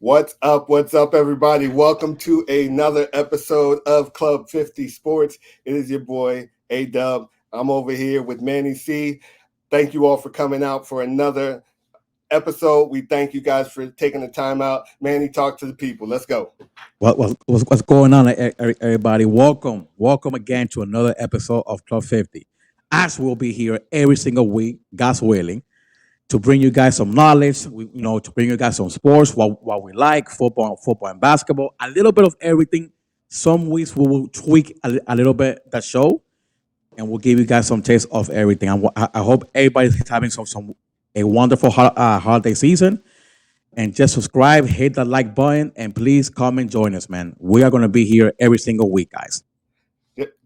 What's up, everybody? Welcome to another episode of Club 50 Sports. It is your boy, A-Dub. I'm over here with Manny C. Thank you all for coming out for another episode. We thank you guys for taking the time out. Manny, talk to the people. Let's go. What's going on, everybody? Welcome again to another episode of Club 50. As we'll be here every single week, God's willing, to bring you guys some knowledge. To bring you guys some sports, what we like, football and basketball, a little bit of everything. Some weeks we will tweak a little bit the show, and we'll give you guys some taste of everything. I hope everybody's having some a wonderful holiday season. And just subscribe, hit the like button, and please come and join us, man. We are going to be here every single week, guys.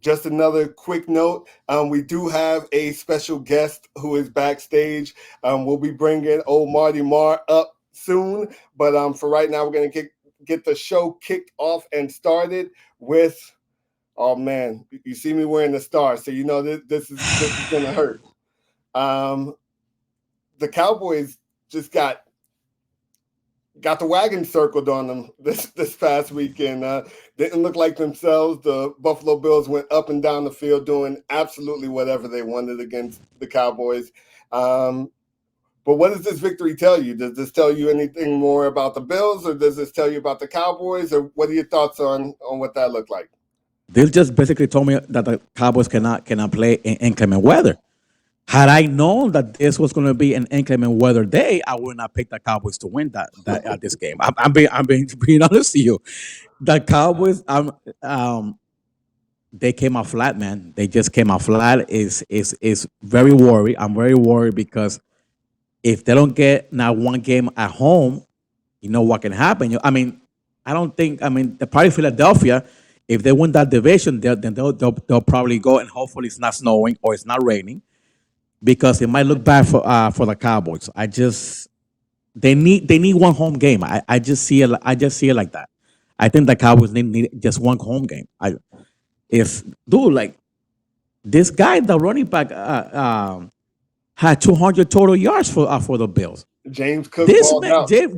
Just another quick note. We do have a special guest who is backstage. We'll be bringing old Marty Marr up soon. But for right now, we're going to get the show kicked off and started with, oh, man, you see me wearing the star, so you know this is going to hurt. The Cowboys just got the wagon circled on them this past weekend. Didn't look like themselves. The Buffalo Bills went up and down the field doing absolutely whatever they wanted against the Cowboys. But what does this victory tell you? Does this tell you anything more about the Bills, or does this tell you about the Cowboys, or what are your thoughts on what that looked like? They just basically told me that the Cowboys cannot play in inclement weather. Had I known that this was going to be an inclement weather day, I would not pick the Cowboys to win that this game. I'm being honest to you. The Cowboys, they came out flat, man. They just came out flat. Is very worried. I'm very worried because if they don't get now one game at home, you know what can happen. I don't think. The probably Philadelphia. If they win that division, they'll probably go, and hopefully it's not snowing or it's not raining, because it might look bad for the Cowboys. They need one home game. I just see it like that. I think the Cowboys need just one home game. Like this guy, the running back, had 200 total yards for the Bills. James Cook.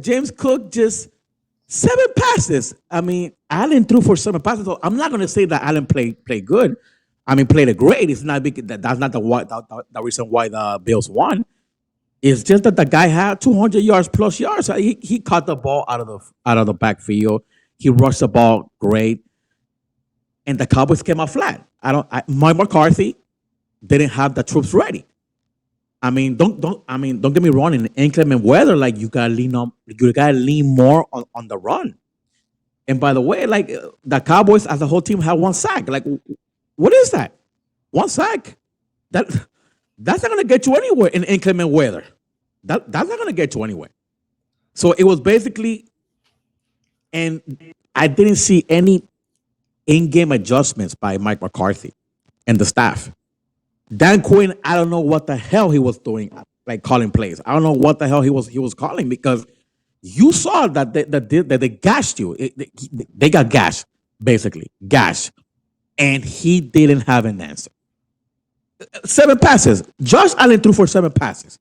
James Cook just 7 passes. Allen threw for 7 passes. So I'm not going to say that Allen played good. Played it great. It's not big. That's not the reason why the Bills won. It's just that the guy had 200 yards plus yards. He caught the ball out of the backfield. He rushed the ball great, and the Cowboys came out flat. Mike McCarthy didn't have the troops ready. Don't get me wrong. In inclement weather, like you gotta lean more on the run. And by the way, like the Cowboys as a whole team had 1 sack. Like, what is that? 1 sack? That's not going to get you anywhere in inclement weather. That's not going to get you anywhere. So it was basically, and I didn't see any in-game adjustments by Mike McCarthy and the staff. Dan Quinn, I don't know what the hell he was doing, like calling plays. I don't know what the hell he was calling, because you saw that they gashed you. They got gashed, basically gashed. And he didn't have an answer. 7 passes. Josh Allen threw for 7 passes.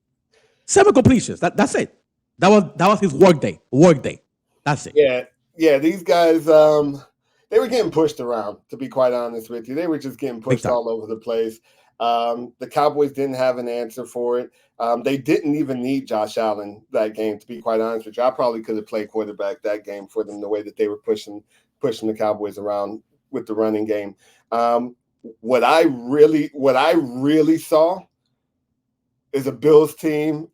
7 completions. That's it. That was his work day. That's it. Yeah. These guys, they were getting pushed around. To be quite honest with you, they were just getting pushed all over the place. The Cowboys didn't have an answer for it. They didn't even need Josh Allen that game. To be quite honest with you, I probably could have played quarterback that game for them, the way that they were pushing the Cowboys around with the running game. What I really saw is a Bills team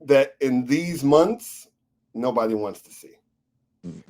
that in these months nobody wants to see.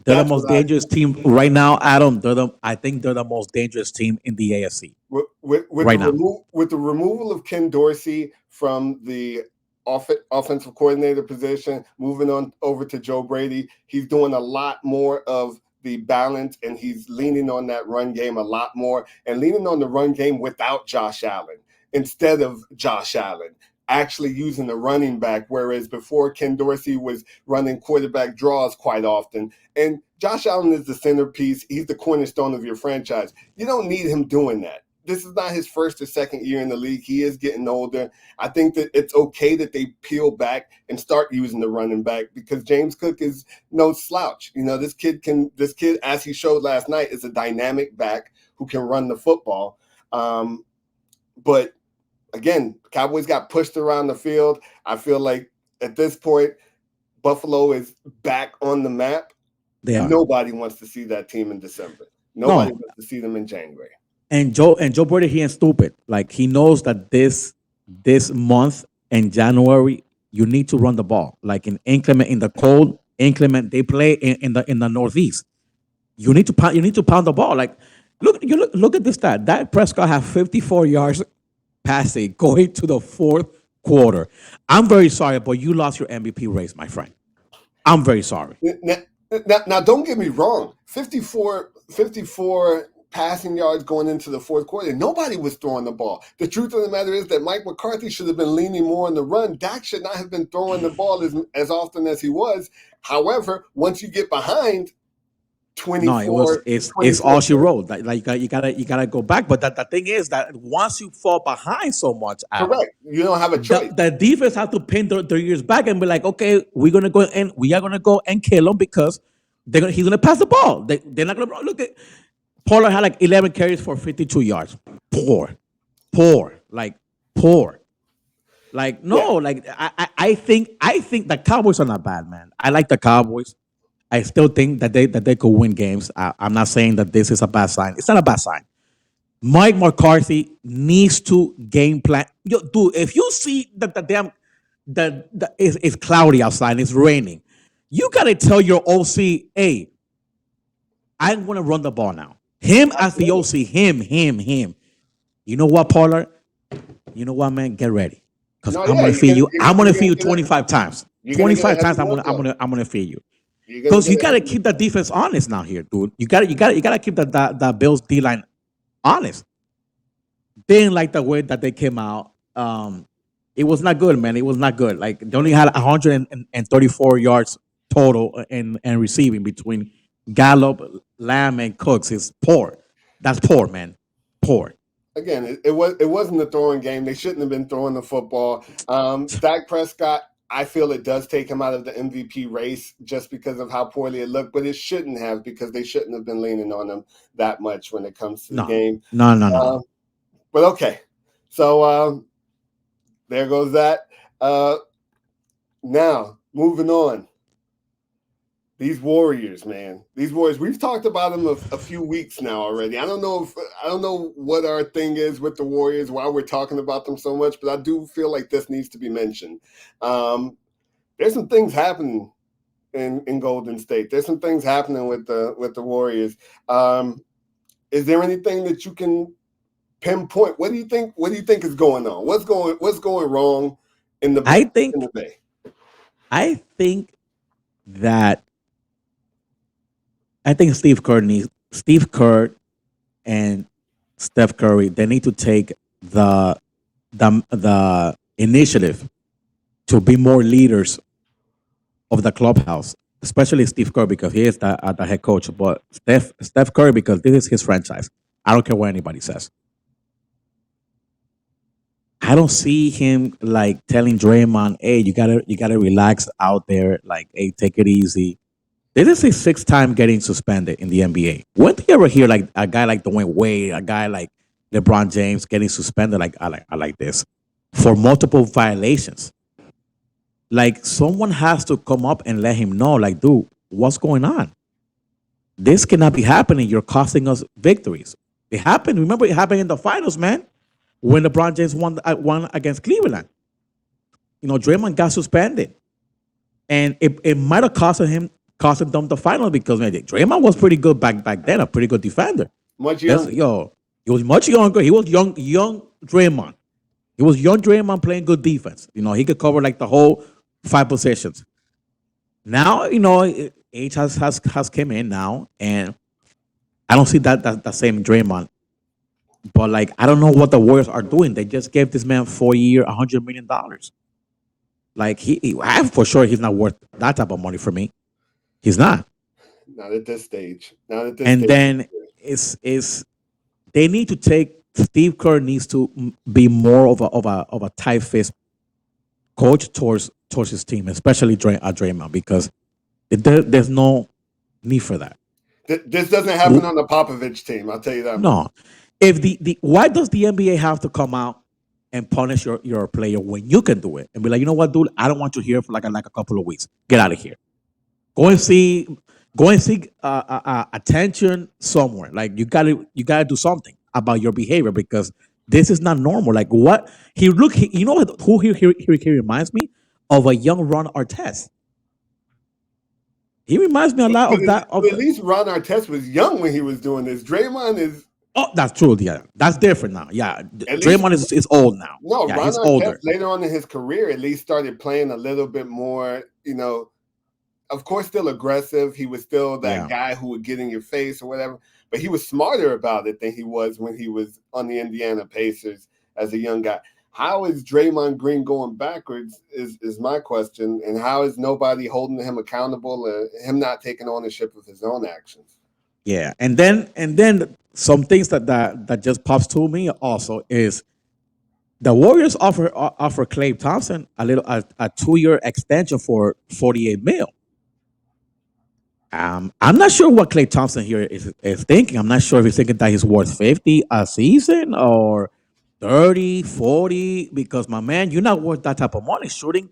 They're the most dangerous team right now, Adam. I think they're the most dangerous team in the AFC right now. With the removal of Ken Dorsey from the offensive coordinator position, moving on over to Joe Brady, he's doing a lot more of the balance, and he's leaning on that run game a lot more, and leaning on the run game without Josh Allen instead of Josh Allen actually using the running back, whereas before Ken Dorsey was running quarterback draws quite often. And Josh Allen is the centerpiece. He's the cornerstone of your franchise. You don't need him doing that. this is not his first or second year in the league. He is getting older. I think that it's okay that they peel back and start using the running back because James Cook is no slouch. This kid, as he showed last night, is a dynamic back who can run the football. But again, Cowboys got pushed around the field. I feel like at this point, Buffalo is back on the map. Nobody wants to see that team in December. Nobody wants to see them in January. And Joe Brady, he ain't stupid. Like he knows that this month in January, you need to run the ball. Like in the cold inclement, they play in the Northeast. You need to pound the ball. Like look at this stat. Dak Prescott had 54 yards passing going to the fourth quarter. I'm very sorry, but you lost your MVP race, my friend. I'm very sorry. Now don't get me wrong. 54 passing yards going into the fourth quarter. Nobody was throwing the ball. The truth of the matter is that Mike McCarthy should have been leaning more on the run. Dak should not have been throwing the ball as often as he was. However, once you get behind 24, it's all she wrote. Like you gotta go back. But the thing is that once you fall behind so much, correct, you don't have a choice. The defense have to pin their ears back and be like, okay, we are gonna go and kill him because he's gonna pass the ball. They're not gonna look at. Pollard had like 11 carries for 52 yards. Poor. Like no. Yeah. Like I think the Cowboys are not bad, man. I like the Cowboys. I still think that they could win games. I'm not saying that this is a bad sign. It's not a bad sign. Mike McCarthy needs to game plan. Dude, if you see that it's cloudy outside and it's raining, you gotta tell your OC, hey, I'm gonna run the ball now. Him as the OC, him. You know what, Pollard? You know what, man? Get ready, because I'm gonna feed you. I'm gonna feed you 25 times. 25 times. I'm gonna feed you. Because you gotta keep the defense honest now here, dude. You gotta keep the Bills D line honest. Didn't like the way that they came out. It was not good, man. It was not good. Like they only had 134 yards total and receiving between Gallup, Lamb, and Cooks. Is poor. That's poor, man. Poor. Again, it wasn't a throwing game. They shouldn't have been throwing the football. Dak Prescott, I feel it does take him out of the MVP race just because of how poorly it looked, but it shouldn't have because they shouldn't have been leaning on him that much when it comes to the game. No. But okay, so there goes that. Now, moving on. These Warriors, man. These Warriors. We've talked about them a few weeks now already. I don't know what our thing is with the Warriors, why we're talking about them so much, but I do feel like this needs to be mentioned. There's some things happening in Golden State. There's some things happening with the Warriors. Is there anything that you can pinpoint? What do you think is going on? What's going wrong in the Bay? I think Steve Kerr and Steph Curry, they need to take the initiative to be more leaders of the clubhouse, especially Steve Kerr because he is the head coach, but Steph Curry because this is his franchise. I don't care what anybody says. I don't see him like telling Draymond, "Hey, you gotta relax out there. Like, hey, take it easy." This is his sixth time getting suspended in the NBA. When do you ever hear like a guy like Dwayne Wade, a guy like LeBron James getting suspended like this for multiple violations? Like someone has to come up and let him know, like, dude, what's going on? This cannot be happening. You're costing us victories. It happened. Remember, it happened in the finals, man, when LeBron James won against Cleveland. Draymond got suspended, and it might have costing them the final because man, Draymond was pretty good back then, a pretty good defender. Much younger. He was much younger. He was young Draymond. He was young Draymond playing good defense. He could cover like the whole 5 positions. Now, age has came in now, and I don't see that same Draymond. But like, I don't know what the Warriors are doing. They just gave this man 4-year, $100 million. Like I'm for sure he's not worth that type of money for me. He's not. Not at this stage. Then it's they need to take Steve Kerr needs to be more of a tight fist coach towards his team, especially Draymond, because there's no need for that. This doesn't happen on the Popovich team. I'll tell you that. No, if the why does the NBA have to come out and punish your player when you can do it and be like, you know what, dude, I don't want you here for like a couple of weeks. Get out of here. Go and see attention somewhere. Like you gotta do something about your behavior because this is not normal. Like what you know who he reminds me of a young Ron Artest. He reminds me a lot of that. At least Ron Artest was young when he was doing this. Draymond is. Oh, that's true. Yeah, that's different now. Yeah, Draymond is old now. No, yeah, Ron he's Artest, older. later on in his career, at least started playing a little bit more. Of course, still aggressive. He was still that guy who would get in your face or whatever. But he was smarter about it than he was when he was on the Indiana Pacers as a young guy. How is Draymond Green going backwards is my question. And how is nobody holding him accountable or him not taking ownership of his own actions? Yeah. And then some things that just pops to me also is the Warriors offer Klay Thompson a 2-year extension for $48 million. I'm not sure what Klay Thompson here is thinking. I'm not sure if he's thinking that he's worth 50 a season or 30, 40, because my man, you're not worth that type of money. Shooting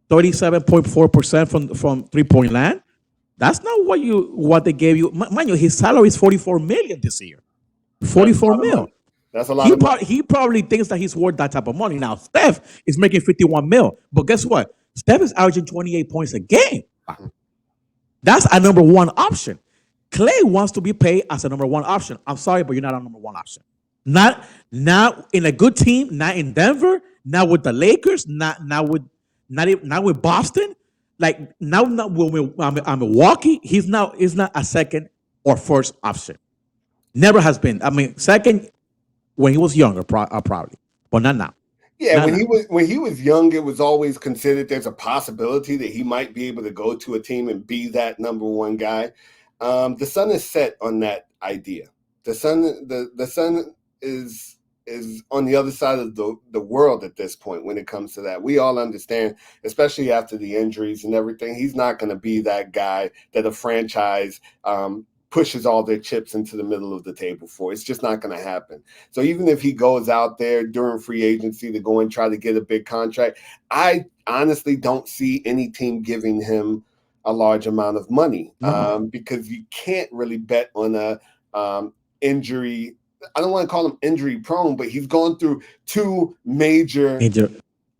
37.4% from 3-point land. That's not what they gave you. Mind you, his salary is $44 million this year. $44 million. That's a lot of money. He probably thinks that he's worth that type of money. Now, Steph is making $51 million. But guess what? Steph is averaging 28 points a game. That's a number one option. Klay wants to be paid as a number one option. I'm sorry, but you're not a number one option. Not in a good team, not in Denver, not with the Lakers, not with Boston. Like not with Milwaukee, he's not a second or first option. Never has been. I mean, second when he was younger, probably, but not now. Yeah, when he was young, it was always considered there's a possibility that he might be able to go to a team and be that number one guy. The sun is set on that idea. The sun is on the other side of the world at this point when it comes to that. We all understand, especially after the injuries and everything, he's not going to be that guy that a franchise pushes all their chips into the middle of the table for. It's just not going to happen. So even if he goes out there during free agency to go and try to get a big contract, I honestly don't see any team giving him a large amount of money because you can't really bet on a injury. I don't want to call him injury prone, but he's gone through 2 major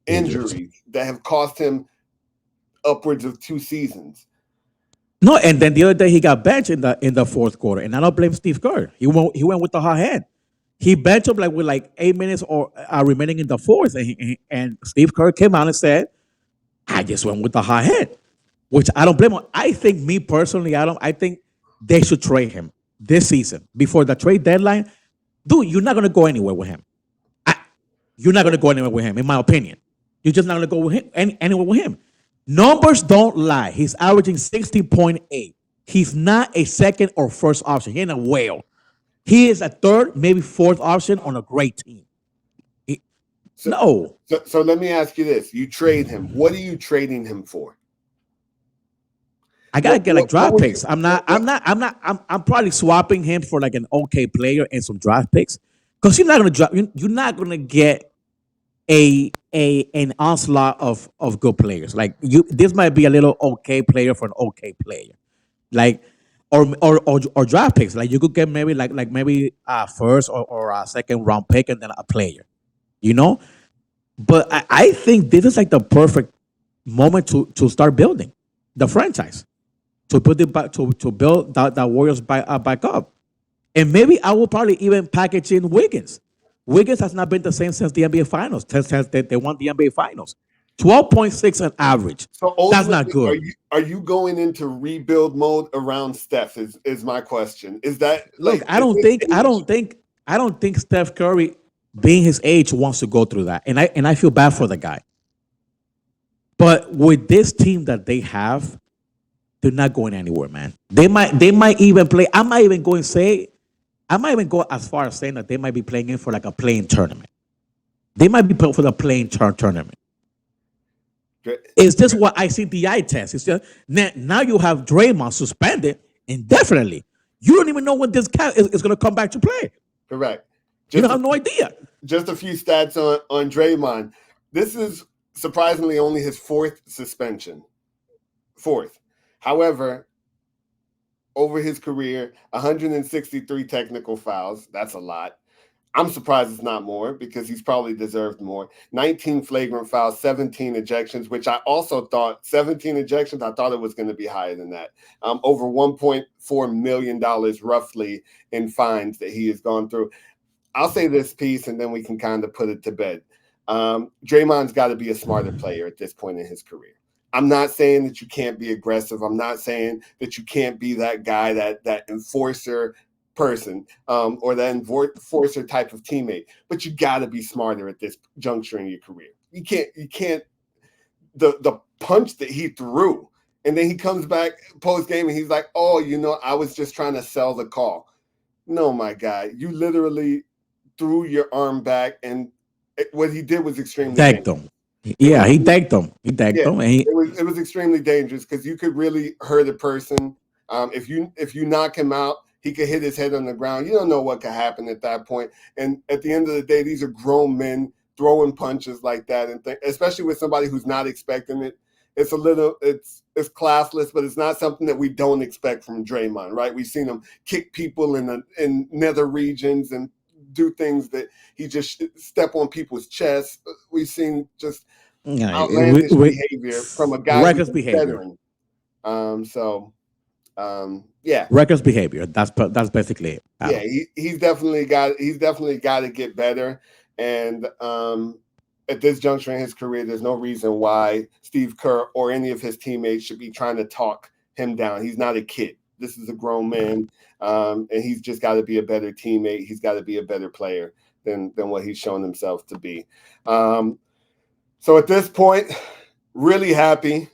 injuries that have cost him upwards of 2 seasons. No, and then the other day he got benched in the fourth quarter, and I don't blame Steve Kerr. He went with the hot hand. He benched him with 8 minutes or remaining in the fourth, and Steve Kerr came out and said, "I just went with the hot hand," which I don't blame him. I think me personally, I think they should trade him this season before the trade deadline. Dude, you're not gonna go anywhere with him. You're not gonna go anywhere with him, in my opinion. You're just not gonna go with him anywhere with him. Numbers don't lie. He's averaging 60.8. He's not a second or first option. He ain't a whale. He is a third, maybe fourth option on a great team. So let me ask you this: you trade him. What are you trading him for? I gotta get draft picks. I'm probably swapping him for an okay player and some draft picks because you're not gonna get an onslaught of good players. This might be a little okay player for an okay player, or draft picks. Like you could get maybe maybe a first or a second round pick and then a player, But I think this is the perfect moment to start building the franchise, to put it back to build that Warriors back up, and maybe I will probably even package in Wiggins. Wiggins has not been the same since the NBA Finals. Since they won the NBA Finals, 12.6 on average. So that's not good. Are you going into rebuild mode around Steph? Is my question. Is that look? I don't think Steph Curry, being his age, wants to go through that, and I feel bad for the guy. But with this team that they have, they're not going anywhere, man. They might even play. I might even go and say I might even go as far as saying that they might be playing in for like a playing tournament. They might be playing for the playing tournament. Is this what I see the eye test? It's just now you have Draymond suspended indefinitely. You don't even know when this cat is going to come back to play. Correct. You don't have no idea. Just a few stats on Draymond. This is surprisingly only his fourth suspension. Fourth. However, over his career, 163 technical fouls. That's a lot. I'm surprised it's not more because he's probably deserved more. 19 flagrant fouls, 17 ejections, which I also thought 17 ejections. I thought it was going to be higher than that. Over $1.4 million roughly in fines that he has gone through. I'll say this piece and then we can kind of put it to bed. Draymond's got to be a smarter player at this point in his career. I'm not saying that you can't be aggressive. I'm not saying that you can't be that guy, that enforcer person, or that enforcer type of teammate. But you got to be smarter at this juncture in your career. You can't. The punch that he threw, and then he comes back post game and he's like, "Oh, I was just trying to sell the call." No, my guy, you literally threw your arm back, and what he did was extremely dangerous. Yeah, he tagged them. He tagged them. And it was extremely dangerous because you could really hurt a person. If you knock him out, he could hit his head on the ground. You don't know what could happen at that point. And at the end of the day, these are grown men throwing punches like that, and especially with somebody who's not expecting it. It's classless, but it's not something that we don't expect from Draymond, right? We've seen him kick people in nether regions and do things that he just step on people's chests. We've seen just outlandish behavior from a guy who's a veteran. Yeah, reckless behavior. That's basically it. Yeah, he's definitely got to get better. And at this juncture in his career, there's no reason why Steve Kerr or any of his teammates should be trying to talk him down. He's not a kid. This is a grown man, and he's just got to be a better teammate. He's got to be a better player than what he's shown himself to be. So at this point, really happy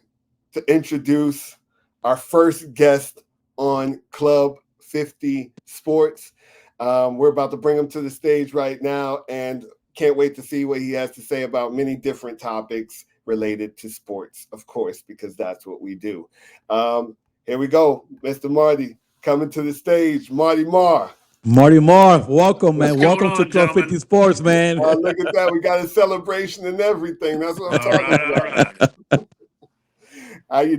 to introduce our first guest on Club 50 Sports. We're about to bring him to the stage right now, and can't wait to see what he has to say about many different topics related to sports, of course, because that's what we do. Here we go, Mr. Marty, coming to the stage. Marty Marr. Marty Marr, welcome, man. Welcome to Club 50 Sports, man. Look at that. We got a celebration and everything. That's what I'm talking about. Right. How you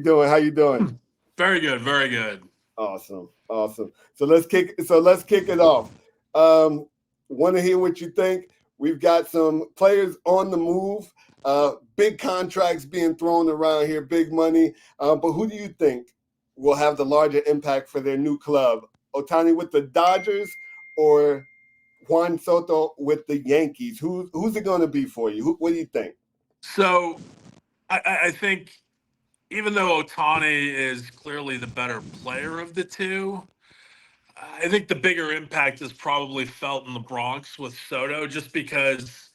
doing? Very good. Very good. Awesome. So let's kick it off. Want to hear what you think. We've got some players on the move. Big contracts being thrown around here, big money. But who do you think will have the larger impact for their new club? Ohtani with the Dodgers or Juan Soto with the Yankees? Who's it going to be for you? What do you think? So I think even though Ohtani is clearly the better player of the two, I think the bigger impact is probably felt in the Bronx with Soto, just because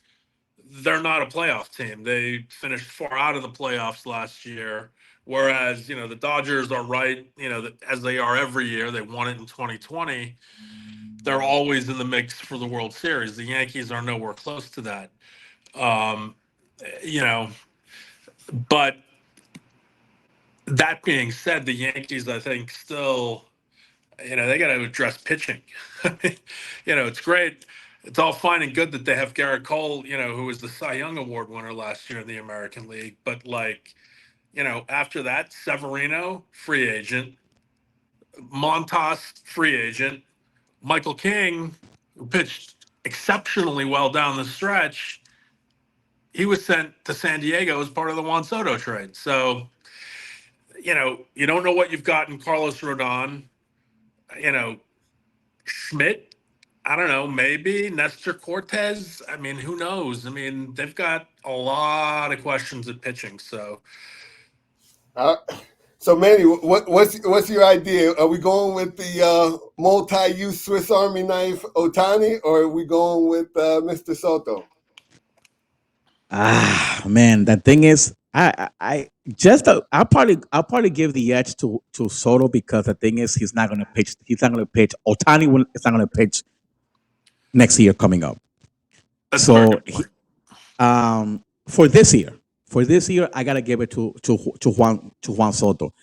they're not a playoff team. They finished far out of the playoffs last year, whereas, the Dodgers are right, as they are every year. They won it in 2020. They're always in the mix for the World Series. The Yankees are nowhere close to that. But that being said, the Yankees, I think, still, they got to address pitching. It's great. It's all fine and good that they have Garrett Cole, who was the Cy Young Award winner last year in the American League. But, after that, Severino, free agent. Montas, free agent. Michael King, who pitched exceptionally well down the stretch, he was sent to San Diego as part of the Juan Soto trade. So, you don't know what you've got in Carlos Rodon. Schmidt, I don't know, maybe. Nestor Cortez, who knows? They've got a lot of questions at pitching. So, Manny, what's your idea? Are we going with the multi-use Swiss Army knife Ohtani, or are we going with Mr. Soto? Man, the thing is, I'll probably give the edge to Soto, because the thing is, he's not going to pitch. He's not going to pitch. Ohtani is not going to pitch next year coming up. That's a very So good point. for this year, I gotta give it to Juan Soto.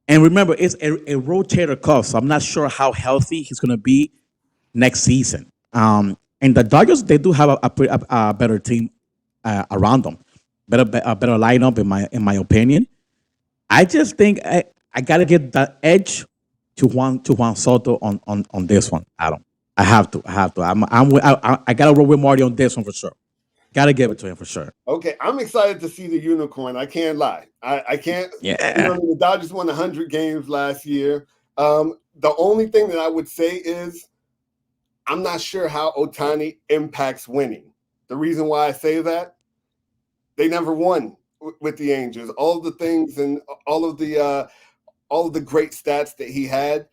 And remember, it's a rotator cuff, so I'm not sure how healthy he's gonna be next season. And the Dodgers, they do have a better team around them, a better lineup in my opinion. I just think I gotta give that edge to Juan Soto on this one, Adam. I have to. I gotta roll with Marty on this one for sure. Gotta give it to him for sure. Okay, I'm excited to see the unicorn. I can't lie. I can't. Yeah. The Dodgers won 100 games last year. The only thing that I would say is I'm not sure how Ohtani impacts winning. The reason why I say that, they never won with the Angels. All of the things and all of the great stats that he had,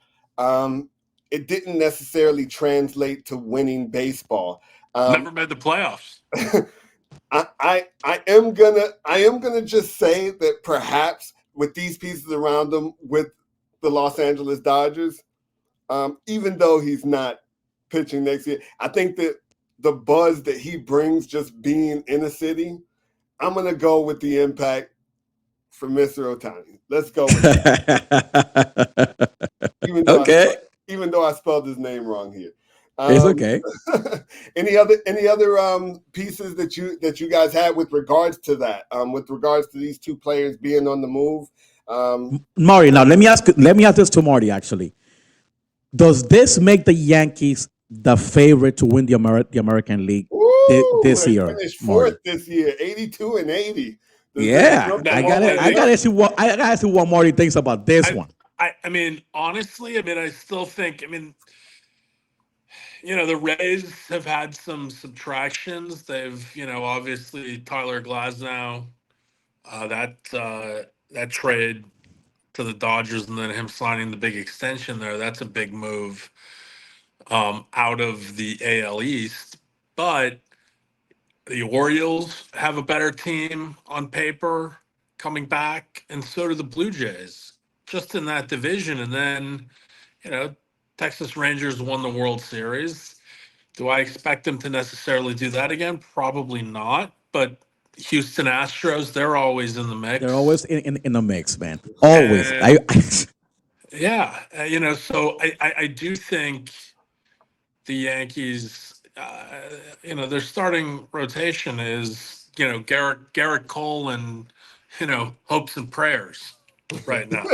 it didn't necessarily translate to winning baseball. Never made the playoffs. I am gonna just say that perhaps with these pieces around him with the Los Angeles Dodgers, even though he's not pitching next year, I think that the buzz that he brings just being in a city, I'm gonna go with the impact for Mr. Ohtani. Let's go with that. Okay. Even though I spelled his name wrong here. It's okay. Any other pieces that you guys had with regards to that? With regards to these two players being on the move? Marty, now let me ask this to Marty actually. Does this make the Yankees the favorite to win the American League this they year? finished fourth Marty? this year, 82-80. Yeah, I gotta see what Marty thinks about this one. I mean, honestly, I still think, the Rays have had some subtractions. They've, obviously Tyler Glasnow, that trade to the Dodgers and then him signing the big extension there, that's a big move out of the AL East. But the Orioles have a better team on paper coming back, and so do the Blue Jays, just in that division. And then, Texas Rangers won the World Series. Do I expect them to necessarily do that again? Probably not. But Houston Astros, they're always in the mix. They're always in the mix, man. Always. Yeah. So I do think the Yankees, their starting rotation is, Garrett Cole and, hopes and prayers right now.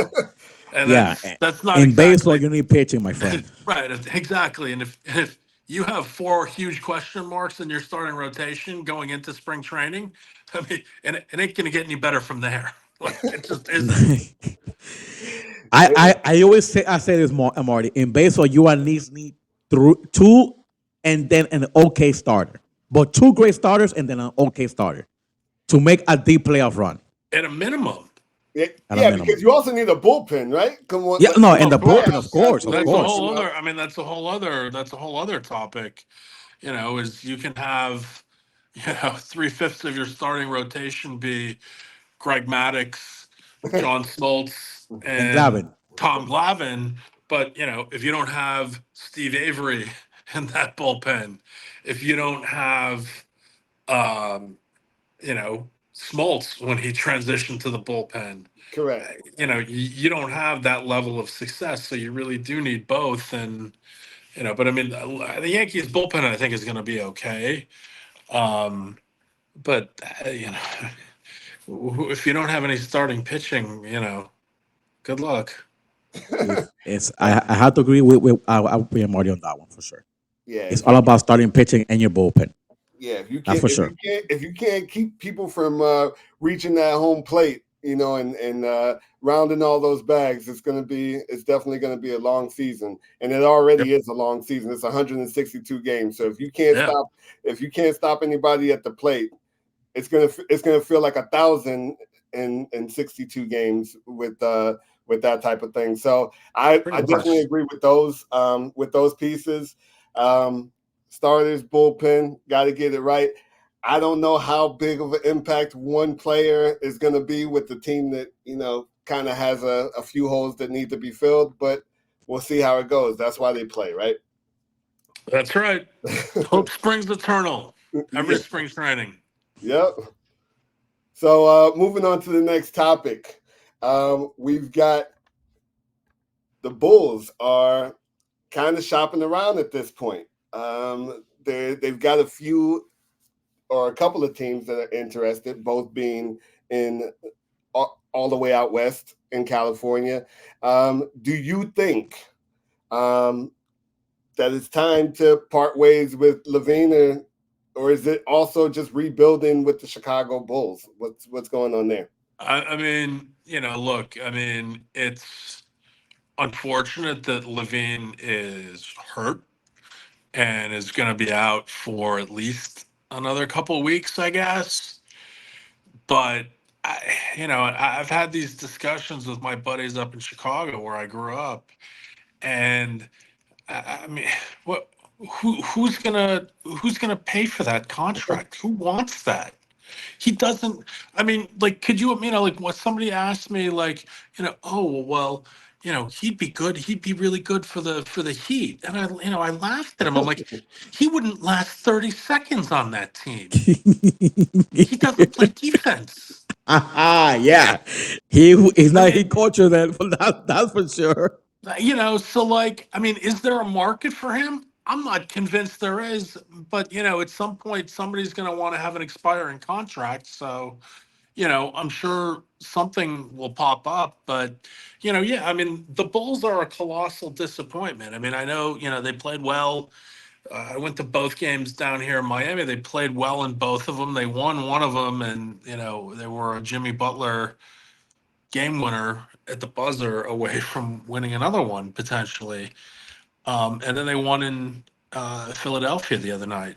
And that's not in exactly, baseball. You need pitching, my friend. Right, exactly. And if you have 4 huge question marks in your starting rotation going into spring training, and it ain't going to get any better from there. Like, it just isn't. I always say this, Marty. In baseball, you at least need 2 and then an okay starter, but 2 great starters and then an okay starter to make a deep playoff run. At a minimum. Yeah, because you also need a bullpen, right? Come on. Yeah, no, and the bullpen, of course. That's a whole other topic. Is you can have, 3/5 of your starting rotation be Greg Maddux, John Smoltz, and Glavine. Tom Glavine. But, if you don't have Steve Avery in that bullpen, if you don't have, Smoltz when he transitioned to the bullpen, correct. You don't have that level of success. So you really do need both. And, but the Yankees bullpen, I think, is going to be okay. But, if you don't have any starting pitching, good luck. I have to agree with Marty on that one for sure. Yeah, it's all about starting pitching and your bullpen. Yeah, if you can't, for sure. If you can't keep people from reaching that home plate, and rounding all those bags, it's definitely going to be a long season, and it already is a long season. It's 162 games, so if you can't stop anybody at the plate, it's gonna feel like 1,062 games with that type of thing. So I definitely agree with those pieces. Starters, bullpen, got to get it right. I don't know how big of an impact one player is going to be with the team that, kind of has a few holes that need to be filled, but we'll see how it goes. That's why they play, right? That's right. Hope springs eternal. Every Yeah. spring training. Yep. So moving on to the next topic, we've got the Bulls are kind of shopping around at this point. They've got a few or a couple of teams that are interested, both being in all the way out west in California. Do you think that it's time to part ways with LaVine, or is it also just rebuilding with the Chicago Bulls? What's going on there? I mean, look, I mean, it's unfortunate that LaVine is hurt and is going to be out for at least another couple of weeks, I guess. But I've had these discussions with my buddies up in Chicago where I grew up, and I mean, what? Who's gonna pay for that contract? Who wants that? He doesn't. I mean, like, could you, like, what somebody asked me, like, oh well, he'd be good. He'd be really good for the Heat, and I laughed at him. I'm like, he wouldn't last 30 seconds on that team. He doesn't play defense. Yeah. He's not he culture that's for sure. So, like, I mean, is there a market for him? I'm not convinced there is, but at some point somebody's going to want to have an expiring contract. So, I'm sure something will pop up, but yeah, I mean, the Bulls are a colossal disappointment. I mean, I know, they played well. I went to both games down here in Miami. They played well in both of them. They won one of them, and they were a Jimmy Butler game winner at the buzzer away from winning another one potentially. And then they won in Philadelphia the other night.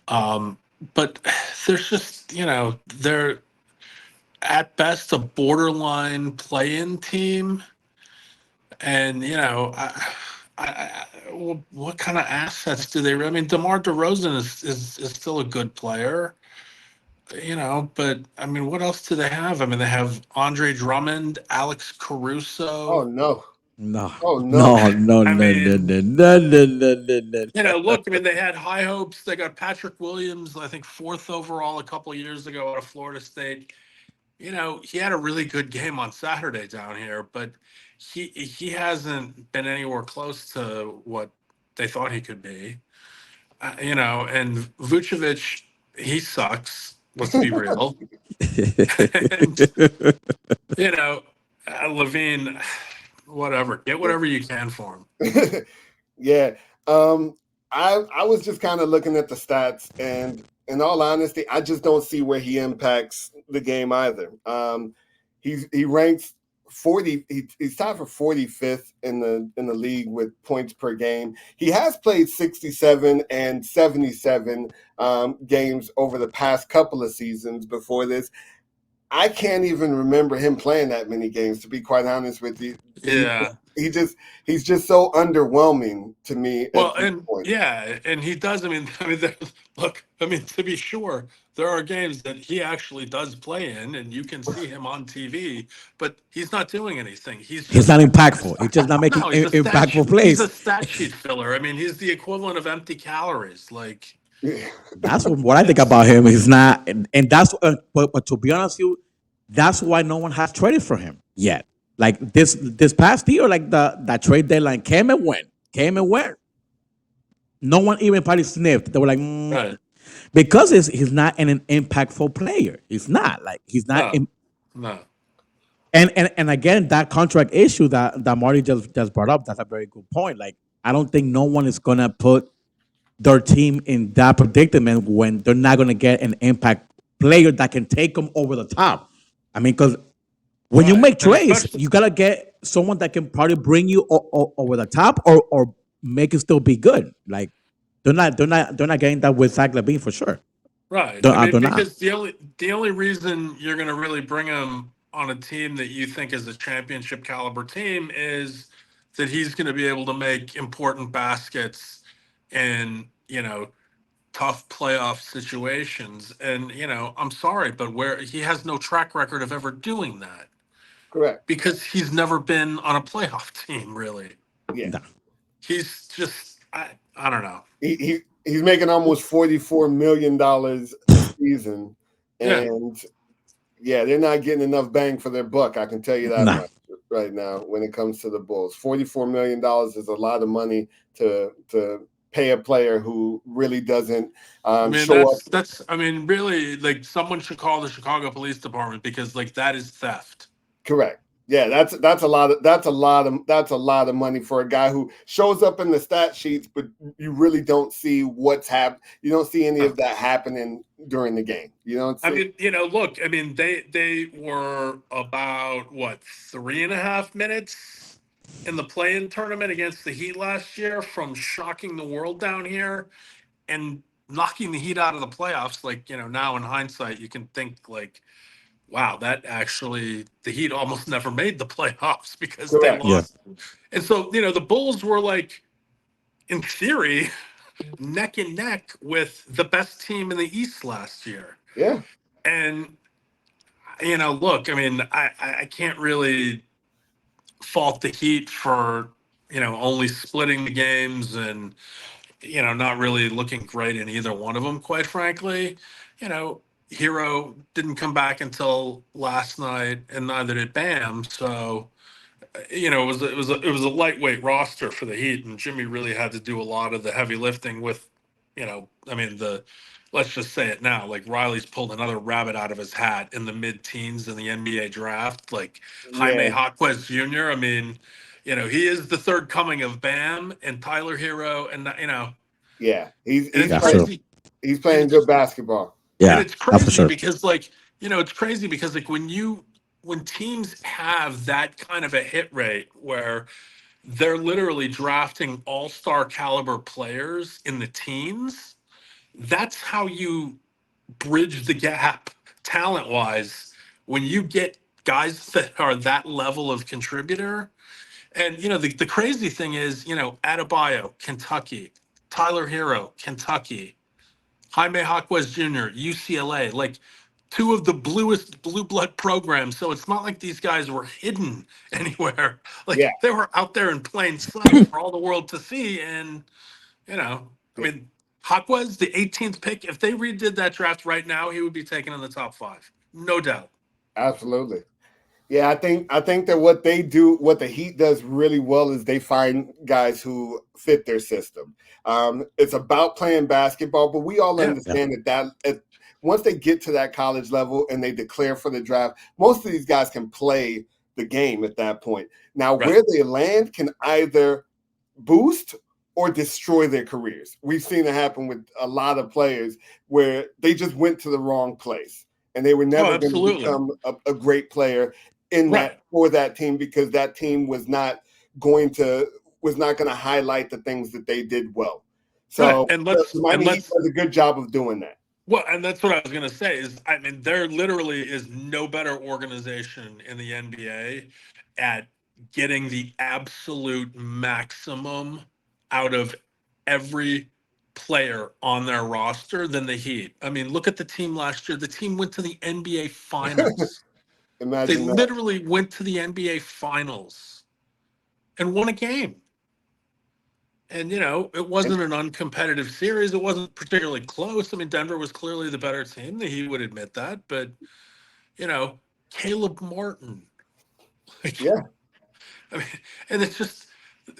But there's just, they're at best a borderline play-in team. And, what kind of assets do they? I mean, DeMar DeRozan is still a good player, but I mean, what else do they have? I mean, they have Andre Drummond, Alex Caruso. Oh no. No. Oh no. No. I mean, No. look, I mean, they had high hopes. They got Patrick Williams, I think, 4th overall a couple of years ago out of Florida State. He had a really good game on Saturday down here, but he hasn't been anywhere close to what they thought he could be. And Vucevic, he sucks. Let's be real. And, LaVine, whatever. Get whatever you can for him. Yeah. I was just kind of looking at the stats, and in all honesty, I just don't see where he impacts the game either. He ranks 40. He's tied for 45th in the league with points per game. He has played 67 and 77 games over the past couple of seasons before this. I can't even remember him playing that many games, to be quite honest with you. Yeah. He's just so underwhelming to me. Well, and yeah, and he does. I mean, look. I mean, to be sure, there are games that he actually does play in, and you can see him on TV, but he's not doing anything. He's not impactful. He's just not making impactful plays. He's a stat sheet filler. I mean, he's the equivalent of empty calories. Like, that's what I think about him. He's not, and that's but to be honest with you, that's why no one has traded for him yet. Like this past year, like that trade deadline came and went. No one even probably sniffed. They were like, right. Because he's not an impactful player. He's not No. And again, that contract issue that Marty just brought up, that's a very good point. Like, I don't think no one is gonna put their team in that predicament when they're not gonna get an impact player that can take them over the top. I mean, because when you make trades, you gotta get someone that can probably bring you over the top or make it still be good. Like, they're not getting that with Zach LaVine for sure. Right. Because the only reason you're gonna really bring him on a team that you think is a championship caliber team is that he's going to be able to make important baskets in, tough playoff situations. And, I'm sorry, but where he has no track record of ever doing that. Correct. Because he's never been on a playoff team, really. Yeah. He's just, I don't know. He's making almost $44 million a season, and they're not getting enough bang for their buck. I can tell you that much right now. When it comes to the Bulls, $44 million is a lot of money to pay a player who really doesn't show up. That's. I mean, really, like someone should call the Chicago Police Department because like that is theft. Correct. Yeah, that's a lot of money for a guy who shows up in the stat sheets, but you really don't see what's happened. You don't see any of that happening during the game. You don't see. I mean, you know, look. I mean, they were about what 3.5 minutes in the play-in tournament against the Heat last year from shocking the world down here and knocking the Heat out of the playoffs. Like, you know, now in hindsight, you can think like, wow, that actually the Heat almost never made the playoffs because they Correct. lost. And so, you know, the Bulls were like, in theory, neck and neck with the best team in the East last year. Yeah. And, you know, look, I mean, I can't really fault the Heat for, you know, only splitting the games and, you know, not really looking great in either one of them, quite frankly. You know, Hero didn't come back until last night, and neither did Bam. So, you know, it was a lightweight roster for the Heat, and Jimmy really had to do a lot of the heavy lifting with, you know, I mean let's just say it now, like Riley's pulled another rabbit out of his hat in the mid-teens in the NBA draft, like Jaime Jaquez Jr. I mean, you know, he is the third coming of Bam and Tyler Hero, and you know. Yeah, he's crazy. He's playing good basketball. Yeah, and it's crazy sure. because, like, you know, it's crazy because, like, when teams have that kind of a hit rate where they're literally drafting all-star caliber players in the teens, that's how you bridge the gap talent-wise when you get guys that are that level of contributor. And, you know, the crazy thing is, you know, Adebayo, Kentucky, Tyler Hero, Kentucky, Jaime Jaquez Jr., UCLA, like two of the bluest blue blood programs. So it's not like these guys were hidden anywhere. Like they were out there in plain sight for all the world to see. And, you know, I mean, Jaquez, the 18th pick, if they redid that draft right now, he would be taken in the top 5. No doubt. Absolutely. Yeah, I think that what the Heat does really well is they find guys who fit their system. It's about playing basketball, but we all understand that once they get to that college level and they declare for the draft, most of these guys can play the game at that point. Now, where they land can either boost or destroy their careers. We've seen it happen with a lot of players where they just went to the wrong place and they were never going to become a great player in that for that team because that team was not going to highlight the things that they did well. So Miami Heat does a good job of doing that. Well, and that's what I was going to say is, I mean, there literally is no better organization in the NBA at getting the absolute maximum out of every player on their roster than the Heat. I mean, look at the team last year. The team went to the NBA Finals. They literally went to the NBA Finals and won a game. And, you know, it wasn't an uncompetitive series. It wasn't particularly close. I mean, Denver was clearly the better team. He would admit that. But, you know, Caleb Martin. Like, I mean, and it's just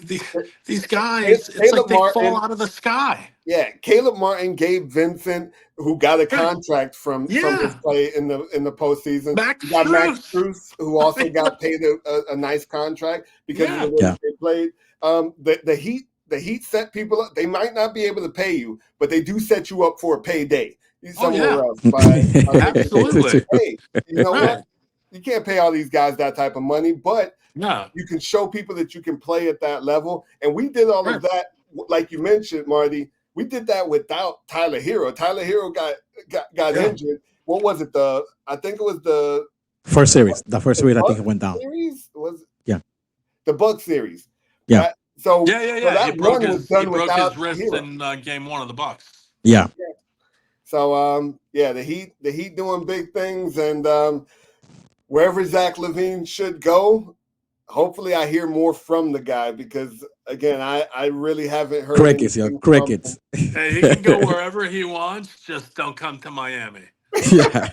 these guys, it's like they fall out of the sky. Yeah, Caleb Martin, Gabe Vincent, who got a contract from his play in the postseason. Max Strus, who also got paid a nice contract because of the way they played. The Heat set people up. They might not be able to pay you, but they do set you up for a payday somewhere else. Absolutely. Hey, you know what? You can't pay all these guys that type of money, but you can show people that you can play at that level. And we did all of that, like you mentioned, Marty. We did that without Tyler Hero. Tyler Hero got injured. What was it? I think it was the first series. The first series, I think it went down. The Bucks series. Yeah. So he broke his wrist in game 1 of the Bucks. Yeah. So the Heat doing big things, and wherever Zach LaVine should go, hopefully I hear more from the guy because again, I really haven't heard Crickets, yo, anything from him. crickets. Hey, he can go wherever he wants. Just don't come to Miami. Yeah.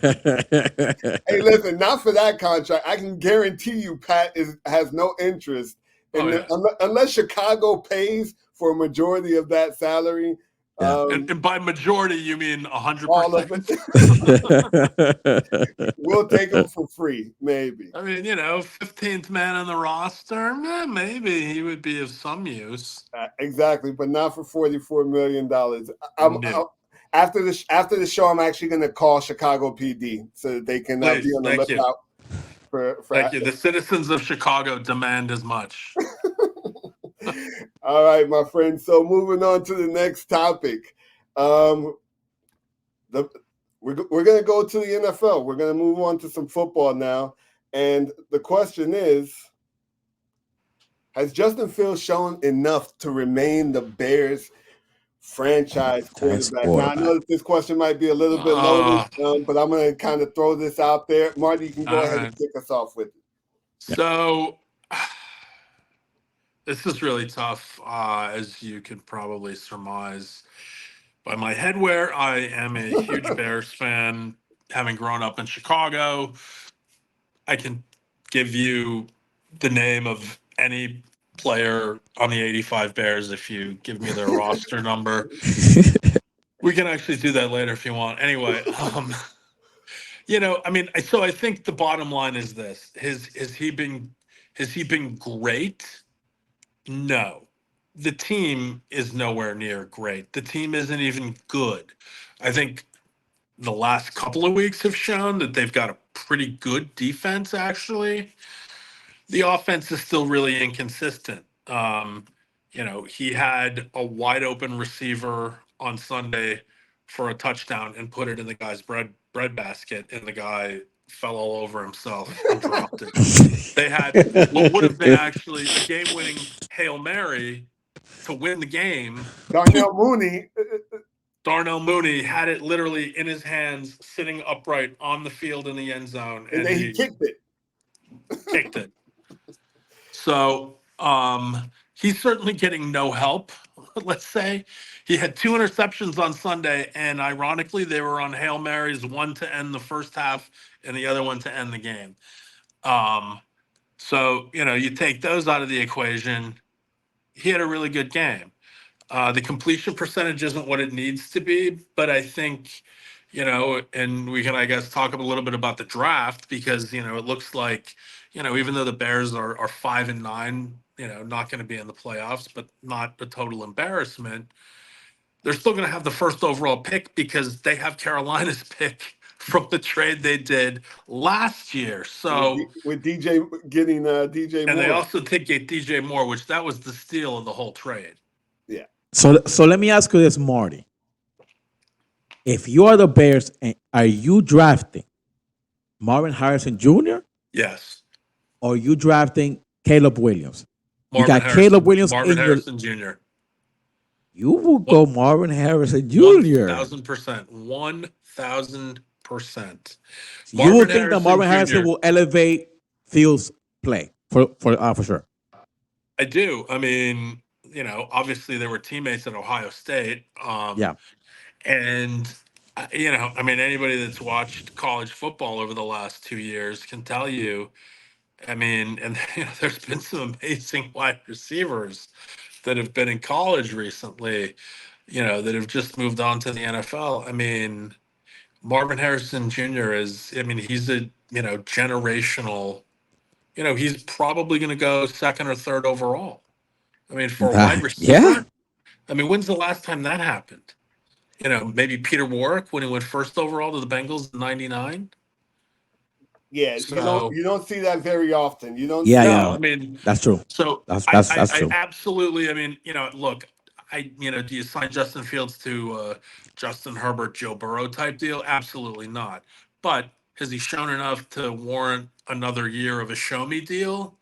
Hey, listen, not for that contract. I can guarantee you, Pat has no interest in unless Chicago pays for a majority of that salary. Yeah. And by majority, you mean 100%. All of it. We'll take him for free, maybe. I mean, 15th man on the roster, maybe he would be of some use. Exactly, but not for $44 million. After the show, I'm actually going to call Chicago PD so that they can be on the lookout for. Thank you. The citizens of Chicago demand as much. All right, my friend. So moving on to the next topic, we're going to go to the NFL. We're going to move on to some football now, and the question is: has Justin Fields shown enough to remain the Bears' franchise quarterback? Now, I know that this question might be a little bit loaded, but I'm going to kind of throw this out there. Marty, you can go ahead and kick us off with it. So this is really tough, as you can probably surmise by my headwear. I am a huge Bears fan, having grown up in Chicago. I can give you the name of any player on the 85 Bears if you give me their roster number. We can actually do that later if you want. Anyway, so I think the bottom line is this: has he been great? No. The team is nowhere near great. The team isn't even good. I think the last couple of weeks have shown that they've got a pretty good defense, actually. The offense is still really inconsistent. He had a wide open receiver on Sunday for a touchdown and put it in the guy's bread basket, and the guy fell all over himself and dropped it. They had what would have been actually a game-winning Hail Mary to win the game. Darnell Mooney had it literally in his hands, sitting upright on the field in the end zone. And then he kicked it. So he's certainly getting no help, let's say. He had 2 interceptions on Sunday, and ironically, they were on Hail Marys, one to end the first half and the other one to end the game. So, you take those out of the equation, he had a really good game. The completion percentage isn't what it needs to be, but I think, and we can, I guess, talk a little bit about the draft because, it looks like, even though the Bears are 5-9, not going to be in the playoffs, but not a total embarrassment, they're still going to have the first overall pick because they have Carolina's pick from the trade they did last year. So with DJ getting DJ Moore. And they also did get DJ Moore, which that was the steal of the whole trade. Yeah. So let me ask you this, Marty. If you are the Bears, are you drafting Marvin Harrison Jr.? Yes. Or are you drafting Caleb Williams? Marvin Caleb Williams Marvin Harrison Jr. You will go Marvin Harrison Jr. 1,000%. 1,000%. You will think that Marvin Harrison will elevate Fields' play for sure. I do. I mean, obviously they were teammates at Ohio State. Yeah. And, anybody that's watched college football over the last 2 years can tell you, there's been some amazing wide receivers that have been in college recently, that have just moved on to the NFL. Marvin Harrison Jr. he's a, generational, he's probably going to go second or third overall. For a wide receiver. Yeah. When's the last time that happened? Maybe Peter Warrick when he went first overall to the Bengals in '99. Yeah, so, you don't see that very often. You don't. Yeah. That's true. So that's true. I absolutely. Look, do you sign Justin Fields to Justin Herbert, Joe Burrow type deal? Absolutely not. But has he shown enough to warrant another year of a show me deal?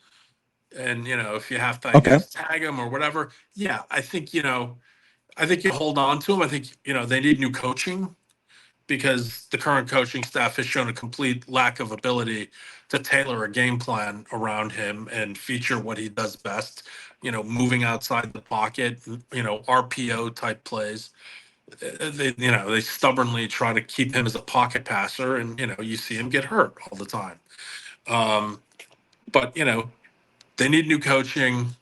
And if you have to, I guess, tag him or whatever. Yeah, I think you hold on to him. I think they need new coaching. because the current coaching staff has shown a complete lack of ability to tailor a game plan around him and feature what he does best. Moving outside the pocket, RPO type plays. They stubbornly try to keep him as a pocket passer, and you see him get hurt all the time. But they need new coaching.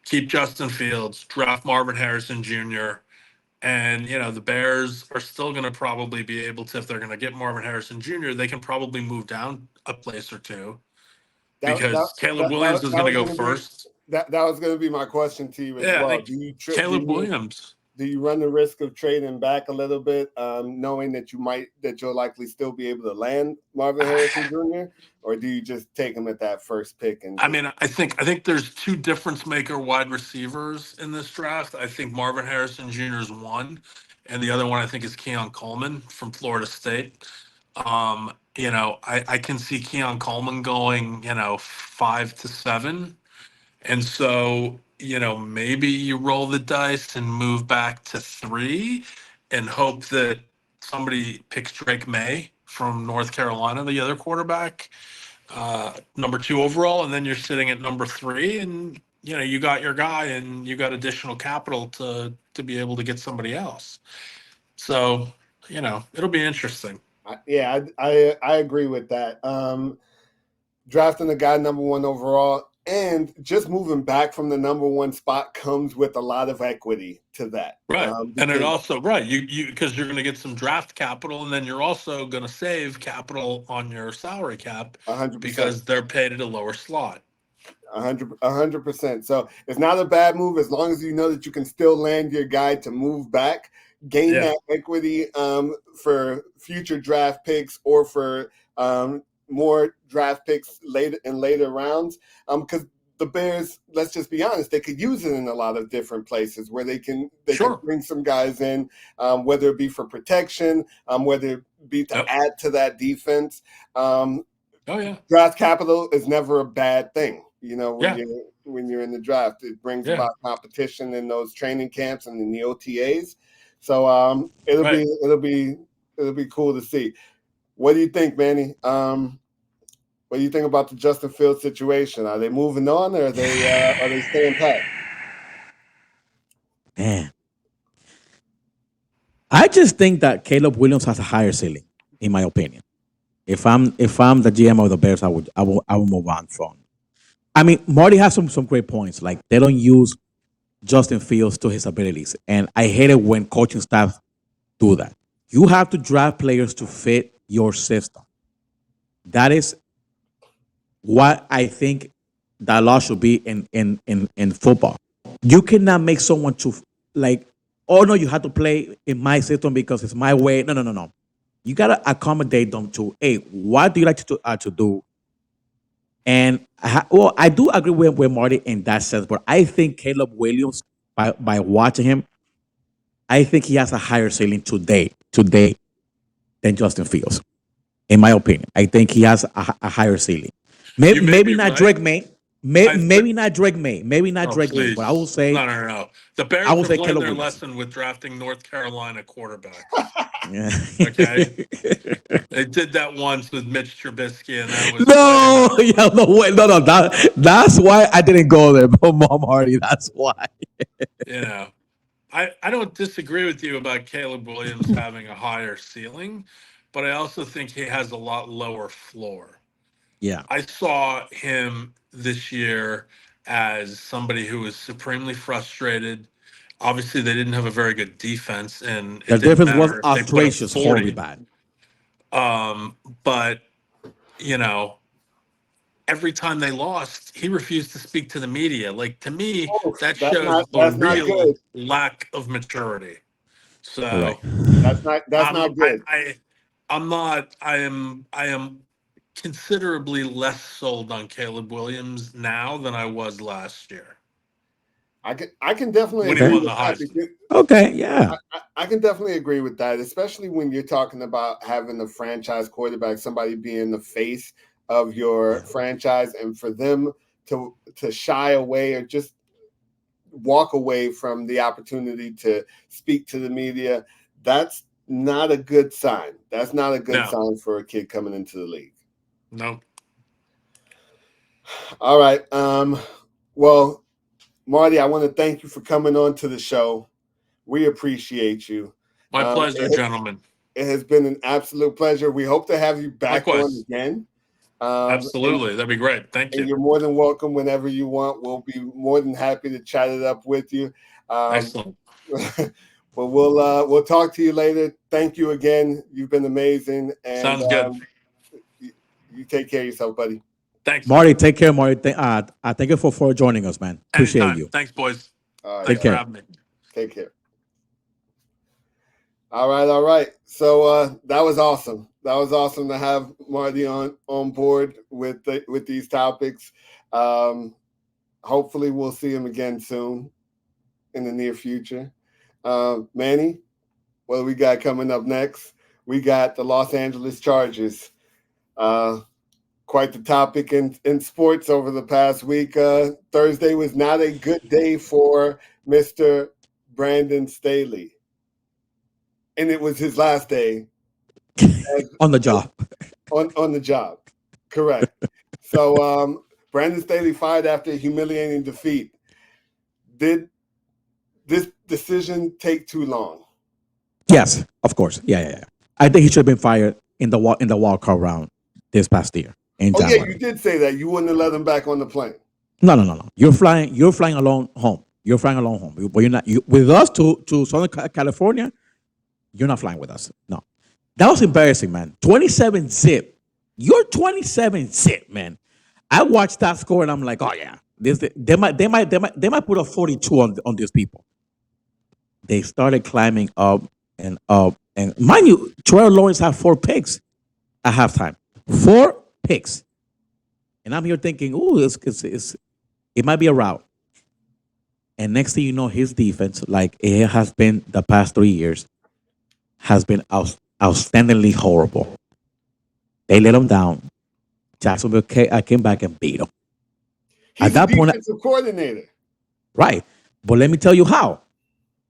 Keep Justin Fields, draft Marvin Harrison Jr. And the Bears are still going to probably be able to, if they're going to get Marvin Harrison Jr., they can probably move down a place or two because Caleb Williams is going to go first. That was going to be my question to you as well. Caleb Williams. Do you run the risk of trading back a little bit, knowing that you'll likely still be able to land Marvin Harrison Jr., or do you just take him at that first pick? I think there's two difference maker wide receivers in this draft. I think Marvin Harrison Jr. is one, and the other one I think is Keon Coleman from Florida State. I can see Keon Coleman going 5 to 7, and so maybe you roll the dice and move back to 3 and hope that somebody picks Drake May from North Carolina, the other quarterback, number 2 overall. And then you're sitting at number 3 and, you got your guy and you got additional capital to be able to get somebody else. So, it'll be interesting. Yeah, I agree with that. Drafting the guy number 1 overall, and just moving back from the number 1 spot comes with a lot of equity to that. Right. And it also, you because you're going to get some draft capital, and then you're also going to save capital on your salary cap 100%. Because they're paid at a lower slot. 100%. So it's not a bad move as long as you know that you can still land your guy to move back, gain that equity for future draft picks or for more draft picks later rounds, because the Bears, let's just be honest, they could use it in a lot of different places where they can bring some guys in, whether it be for protection, whether it be to add to that defense. Draft capital is never a bad thing, when you're in the draft. It brings about competition in those training camps and in the OTAs. So it'll be cool to see. What do you think, Manny? What do you think about the Justin Fields situation? Are they moving on, or are they staying pat? Man, I just think that Caleb Williams has a higher ceiling, in my opinion. If I'm the GM of the Bears, I would move on from. I mean, Marty has some great points. Like, they don't use Justin Fields to his abilities, and I hate it when coaching staff do that. You have to draft players to fit your system. That is what I think that law should be in football. You cannot make someone to oh no, you have to play in my system because it's my way. No. You gotta accommodate them to, hey, what do you like to do? And I do agree with Marty in that sense, but I think Caleb Williams, by watching him, I think he has a higher ceiling today than Justin Fields. In my opinion, I think he has a higher ceiling. Maybe not Drake May. Maybe not Drake May. But I will say no. The Bears have learned their lesson with drafting North Carolina quarterbacks. Okay, they did that once with Mitch Trubisky, and that was That's why I didn't go there, but Mom Hardy. That's why. I don't disagree with you about Caleb Williams having a higher ceiling, but I also think he has a lot lower floor. Yeah. I saw him this year as somebody who was supremely frustrated. Obviously, they didn't have a very good defense, and the defense was atrocious, horribly bad. But every time they lost, he refused to speak to the media. Like, to me, that shows a real lack of maturity. So that's not good. I am considerably less sold on Caleb Williams now than I was last year. I can definitely agree with that. Okay, yeah. I can definitely agree with that, especially when you're talking about having a franchise quarterback, somebody being the face of your franchise, and for them to shy away or just walk away from the opportunity to speak to the media. That's not a good sign. That's not a good No. sign for a kid coming into the league. No. All right. Well, Marty, I want to thank you for coming on to the show. We appreciate you. My pleasure, gentlemen. It has been an absolute pleasure. We hope to have you back on Likewise. again. Absolutely. That'd be great. Thank you. And you're more than welcome whenever you want. We'll be more than happy to chat it up with you. Excellent. But we'll talk to you later. Thank you again. You've been amazing. And Sounds good. You take care of yourself, buddy. Thanks, Marty. Take care, Marty. Thank you for joining us, man. Appreciate Anytime. you. Thanks, boys. All right, Thanks care. for having me. Take care. All right. So that was awesome. That was awesome to have Marty on board with these topics. Hopefully, we'll see him again soon in the near future. Manny, what do we got coming up next? We got the Los Angeles Chargers. Quite the topic in sports over the past week. Thursday was not a good day for Mr. Brandon Staley. And it was his last day on the job. On the job. Correct. So Brandon Staley fired after a humiliating defeat. Did this decision take too long? Yes, of course. Yeah. I think he should have been fired in the wild card round this past year in January. Yeah, you did say that. You wouldn't have let him back on the plane. No. You're flying alone home. You're flying alone home. But you're not with us to Southern California. You're not flying with us. No. That was embarrassing, man. 27 zip. You're 27 zip, man. I watched that score and I'm like, oh yeah. They might put a 42 on these people. They started climbing up and up. And mind you, Trevor Lawrence had 4 picks at halftime. 4 picks. And I'm here thinking, ooh, it might be a rout. And next thing you know, his defense, like it has been the past 3 years, has been outstandingly horrible. They let him down. Jacksonville came back and beat him. He's at that point, defensive coordinator. Right. But let me tell you how.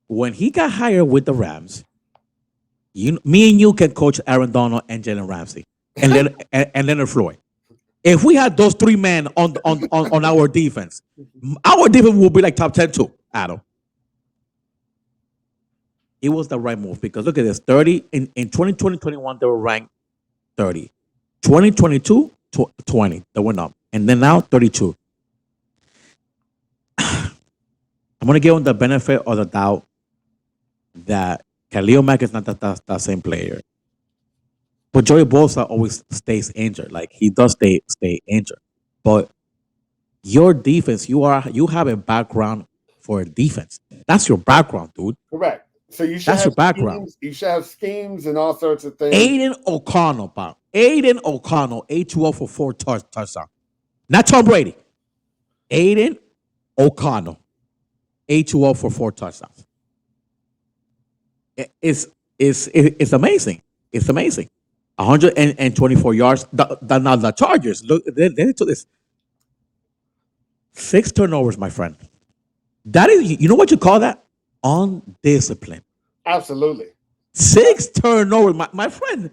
When he got hired with the Rams, me and you can coach Aaron Donald and Jalen Ramsey and Leonard Floyd. If we had those 3 men on our defense would be like top 10 too, Adam. It was the right move because look at this. 30 in 2020-21, they were ranked 30. 2022, 20, they went up. And then now 32. I'm gonna give them the benefit of the doubt that Khalil Mack is not that same player. But Joey Bosa always stays injured. Like he does stay injured. But your defense, you have a background for a defense. That's your background, dude. Correct. So you should have background. You should have schemes and all sorts of things. Aiden O'Connell, A2O for 4 touchdowns. Not Tom Brady. Aiden O'Connell, A2O for 4 touchdowns. It's amazing. It's amazing. 124 yards. Now the Chargers, look, they to this. 6 turnovers, my friend. That is, you know what you call that? Undisciplined. Absolutely. 6 turnovers, my friend.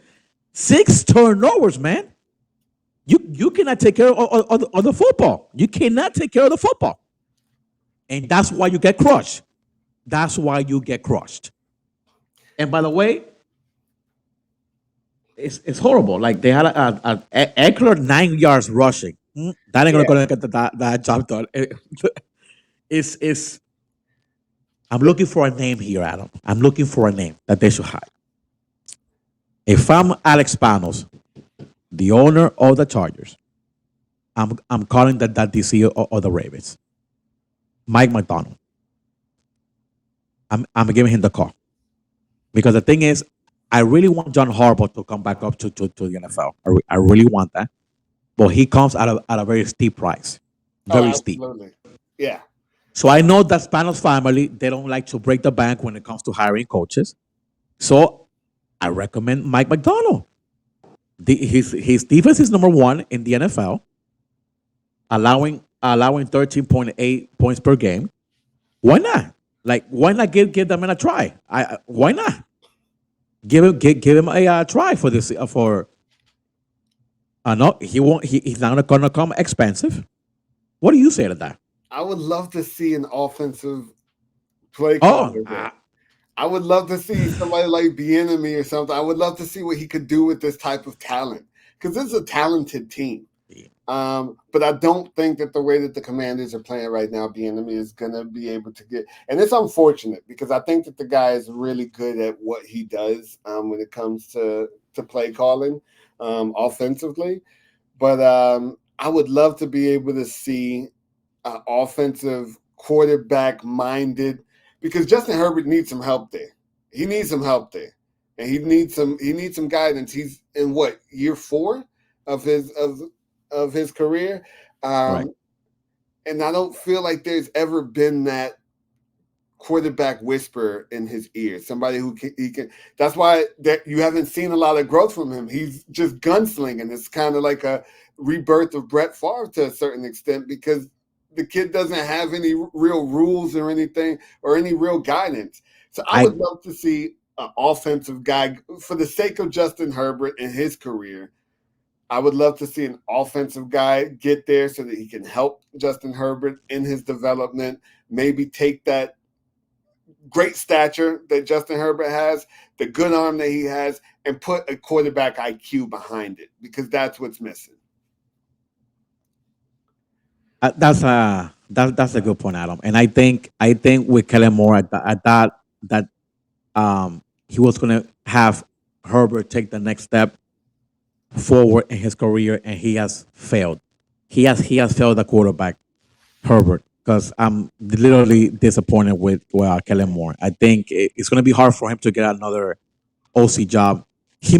6 turnovers, man. You cannot take care of the football. You cannot take care of the football. And that's why you get crushed. And by the way, it's horrible. Like they had a Eckler 9 yards rushing. That ain't gonna get that job done. It's. I'm looking for a name here, Adam. I'm looking for a name that they should hire. If I'm Alex Panos, the owner of the Chargers, I'm calling that DC of the Ravens, Mike McDonald. I'm giving him the call because the thing is, I really want John Harbaugh to come back up to the NFL. I really want that, but he comes at a very steep price, very steep. Yeah. So I know that Spanos family, they don't like to break the bank when it comes to hiring coaches. So I recommend Mike McDonald. His defense is number 1 in the NFL, allowing 13.8 points per game. Why not? Like, why not give them a try? Why not? give him a try for this for. No, he won't. He's not going to come expensive. What do you say to that? I would love to see an offensive play Oh, caller there. I would love to see somebody like Bieniemy or something. I would love to see what he could do with this type of talent because this is a talented team. But I don't think that the way that the Commanders are playing right now, Bieniemy is going to be able to get. And it's unfortunate because I think that the guy is really good at what he does when it comes to play calling offensively. But I would love to be able to see an offensive quarterback-minded because Justin Herbert needs some help there. He needs some help there, and he needs some guidance. He's in what, year 4 of his career, Right. and I don't feel like there's ever been that quarterback whisperer in his ear. Somebody who can. That's why that you haven't seen a lot of growth from him. He's just gunslinging. It's kind of like a rebirth of Brett Favre to a certain extent because the kid doesn't have any real rules or anything or any real guidance. So I would love to see an offensive guy for the sake of Justin Herbert and his career. I would love to see an offensive guy get there so that he can help Justin Herbert in his development, maybe take that great stature that Justin Herbert has, the good arm that he has, and put a quarterback IQ behind it because that's what's missing. That's a good point, Adam. And I think with Kellen Moore at that he was going to have Herbert take the next step forward in his career, and he has failed. He has failed the quarterback, Herbert, because I'm literally disappointed with Kellen Moore. I think it's going to be hard for him to get another OC job. He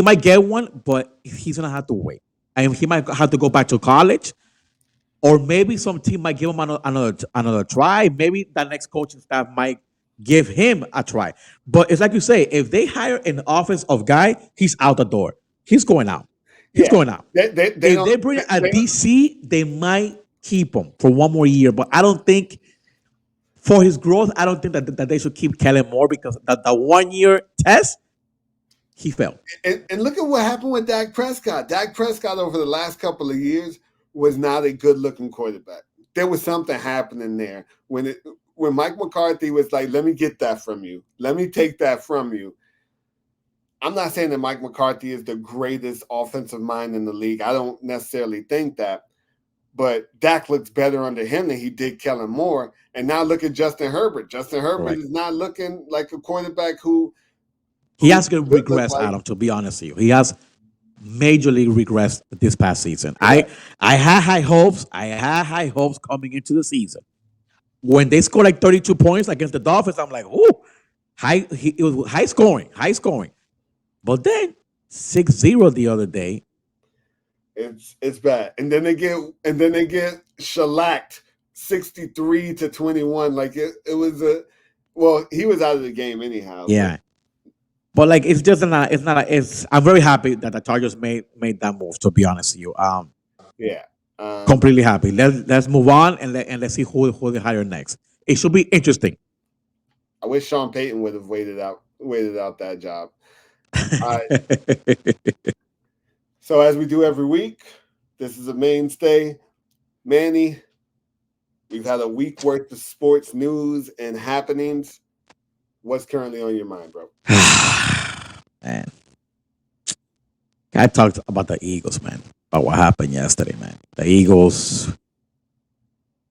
might get one, but he's going to have to wait. And he might have to go back to college, or maybe some team might give him another try. Maybe the next coaching staff might give him a try. But it's like you say, if they hire an offensive guy, he's out the door. He's going out. He's going out. If they bring a DC, they might keep him for one more year. But I don't think for his growth, I don't think that they should keep Kellen Moore because the 1 year test, he failed. And look at what happened with Dak Prescott. Dak Prescott over the last couple of years was not a good-looking quarterback. There was something happening there when Mike McCarthy was like, let me get that from you. Let me take that from you. I'm not saying that Mike McCarthy is the greatest offensive mind in the league. I don't necessarily think that. But Dak looks better under him than he did Kellen Moore. And now look at Justin Herbert. Justin Herbert is not looking like a quarterback who he has to regress, Adam, to be honest with you. He has majorly regressed this past season. Yeah. I had high hopes. I had high hopes coming into the season. When they scored like 32 points against the Dolphins, I'm like, ooh, it was high scoring. But then 6-0 the other day. It's bad. And then they get shellacked 63-21. Like it was he was out of the game anyhow. Yeah. But like it's just I'm very happy that the Chargers made that move, to be honest with you. Completely happy. Let's move on and let's see who they hire next. It should be interesting. I wish Sean Payton would have waited out that job. All right. So as we do every week, this is a mainstay. Manny, we've had a week worth of sports news and happenings. What's currently on your mind, bro? Man, I talked about the Eagles, man. About what happened yesterday, man. The Eagles,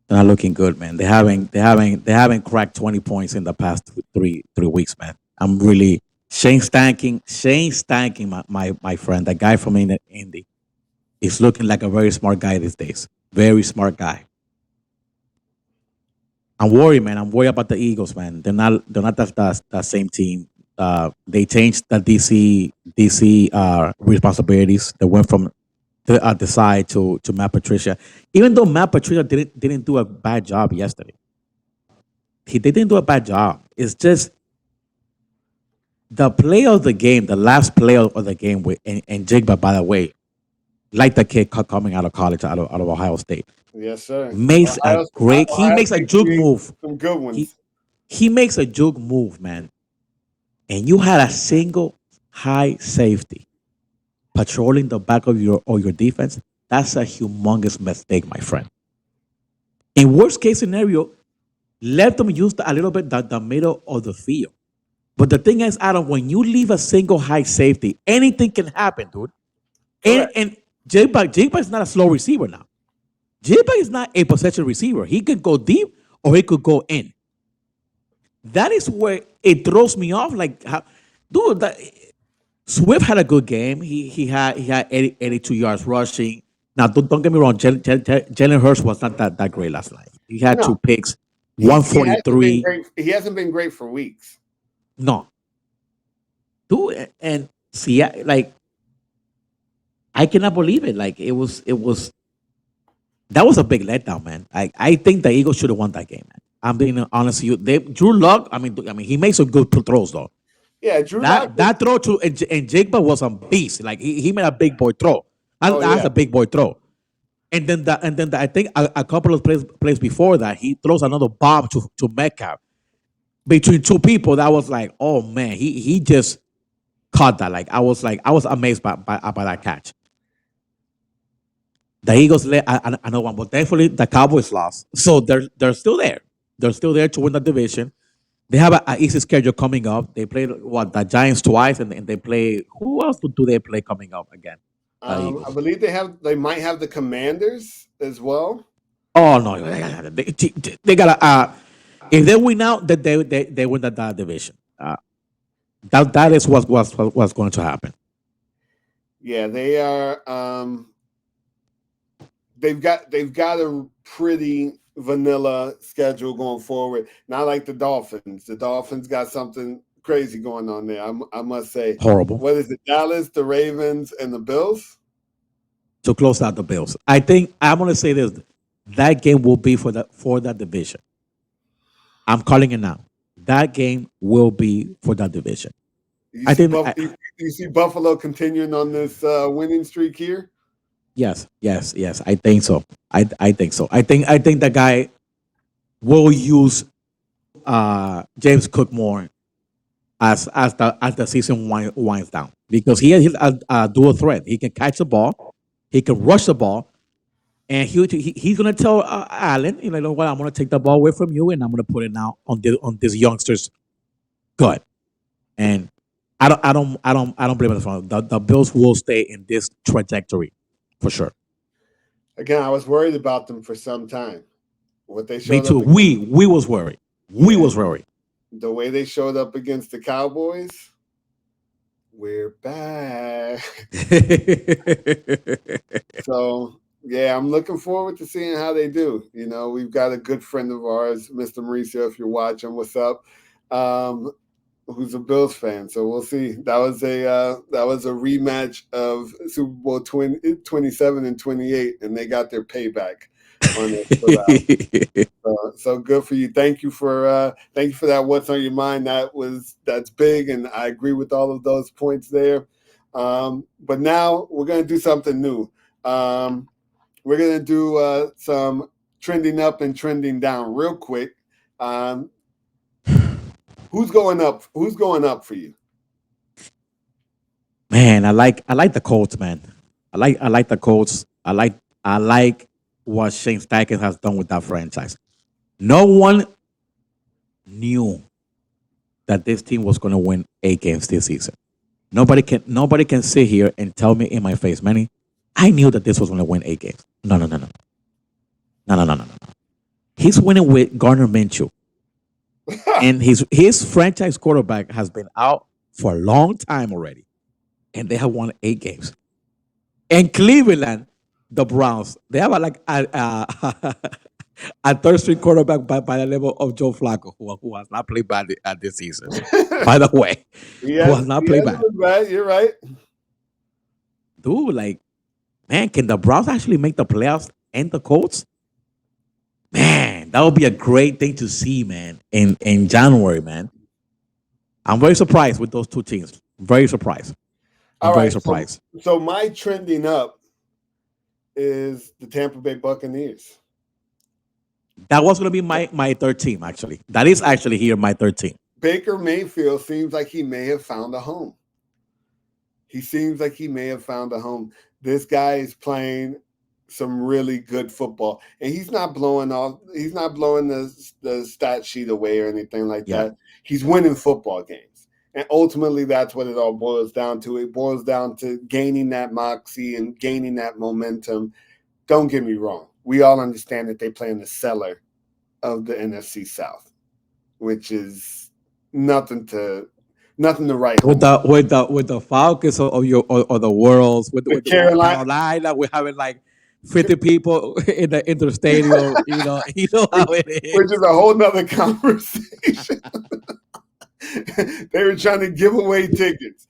they're not looking good, man. They haven't cracked 20 points in the past three weeks, man. I'm really Shane Stanking, my friend, that guy from Indy, is looking like a very smart guy these days. Very smart guy. I'm worried, man. I'm worried about the Eagles, man. They're not that same team. They changed the DC responsibilities. They went from the side to Matt Patricia. Even though Matt Patricia didn't do a bad job yesterday, they didn't do a bad job. It's just the play of the game, the last play of the game and Jigba, by the way, like the kid coming out of college, out of Ohio State. Yes, sir. He makes a juke move. Some good ones. He makes a juke move, man. And you had a single high safety patrolling the back of your defense, that's a humongous mistake, my friend. In worst case scenario, let them use a little bit the middle of the field. But the thing is, Adam, when you leave a single high safety, anything can happen, dude. And J-Bug is not a slow receiver now. J-Bug is not a possession receiver. He could go deep or he could go in. That is where it throws me off. Like, dude, Swift had a good game. He had 82 yards rushing. Now, don't get me wrong. Jalen Hurts was not that great last night. He had two picks, 143. He hasn't been great for weeks. No, dude, and see, like, I cannot believe it. Like, it was. That was a big letdown, man. I think the Eagles should have won that game, man. I'm being honest with you. Drew Lock. I mean, he makes some good throws though. Yeah, Drew that throw to and Jigba was a beast. Like he made a big boy throw. That's a big boy throw. And then I think a couple of plays before that, he throws another bomb to Metcalf between two people. That was like, oh man, he just caught that. Like I was amazed by that catch. The Eagles let another one, but thankfully the Cowboys lost, so they're still there. They're still there to win the division. They have an easy schedule coming up. They played the Giants twice, and they play. Who else do they play coming up again? I believe they might have the Commanders as well. Oh no, they got if they win out, that they win that division. That is what's going to happen. Yeah, they are. They've got a pretty vanilla schedule going forward. Not like the Dolphins. The Dolphins got something crazy going on there. I must say. Horrible. What is it? Dallas, the Ravens, and the Bills? To close out the Bills. I think I'm gonna say this. That game will be for that division. I'm calling it now. That game will be for that division. You see Buffalo continuing on this winning streak here? Yes. I think so. I think so. I think the guy will use James Cook more as the season winds down, because he's a dual threat. He can catch the ball, he can rush the ball, and he's gonna tell Allen, you know what, I'm gonna take the ball away from you and I'm gonna put it now on this youngster's gut. And I don't blame him. The Bills will stay in this trajectory for sure. Again, I was worried about them for some time. What they showed. Me too. We was worried. We was worried. The way they showed up against the Cowboys, we're back. So yeah, I'm looking forward to seeing how they do. You know, we've got a good friend of ours, Mr. Mauricio. If you're watching, what's up? Who's a Bills fan, so we'll see. That was a rematch of Super Bowl 27 and 28, and they got their payback on it. So good for you. Thank you for that. What's on your mind? That's big, and I agree with all of those points there. But now we're gonna do something new. We're gonna do some trending up and trending down real quick. Who's going up? Who's going up for you? Man, I like the Colts, man. I like the Colts. I like what Shane Steichen has done with that franchise. No one knew that this team was going to win 8 games this season. Nobody can sit here and tell me in my face, Manny, I knew that this was going to win 8 games. No. He's winning with Gardner Minshew. And his franchise quarterback has been out for a long time already, and they have won 8 games. And Cleveland, the Browns, they have a third string quarterback by the level of Joe Flacco, who has not played bad at this season. By the way, who has not played bad. Right, you're right, dude. Like, man, can the Browns actually make the playoffs and the Colts? Man, that would be a great thing to see, man, in January, man. I'm very surprised with those two teams. Very surprised. I'm very surprised. So my trending up is the Tampa Bay Buccaneers. That was going to be my third team, actually. That is actually here my third team. Baker Mayfield seems like he may have found a home. He seems like he may have found a home. This guy is playing some really good football, and he's not blowing the stat sheet away or anything like that. He's winning football games, and ultimately that's what it all boils down to. It boils down to gaining that moxie and gaining that momentum. Don't get me wrong, we all understand that they play in the cellar of the NFC South, which is nothing to write with the Falcons or the Worlds with Carolina, we're having like 50 people in the stadium. You know how it is. Which is a whole nother conversation. They were trying to give away tickets.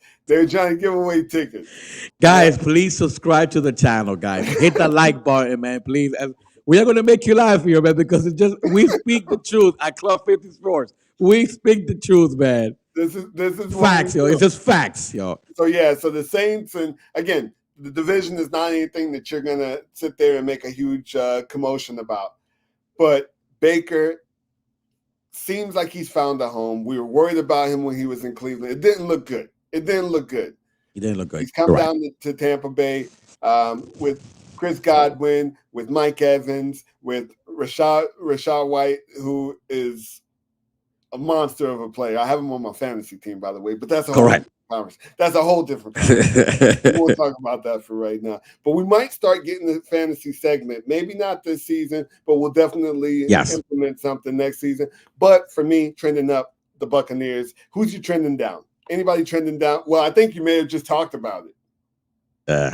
Guys, please subscribe to the channel, guys. Hit the like button, man, please. And we are going to make you laugh here, man, because we speak the truth at Club 50 Sports. We speak the truth, man. This is facts, yo. It's just facts, yo. So the Saints, and again, the division is not anything that you're gonna sit there and make a huge commotion about. But Baker seems like he's found a home. We were worried about him when he was in Cleveland. It didn't look good. He didn't look good. He's come down to Tampa Bay with Chris Godwin, with Mike Evans, with Rashad White, who is a monster of a player. I have him on my fantasy team, by the way, but that's a whole different conversation. We won't talk about that for right now. But we might start getting the fantasy segment. Maybe not this season, but we'll definitely implement something next season. But for me, trending up, the Buccaneers. Who's you trending down? Anybody trending down? Well, I think you may have just talked about it.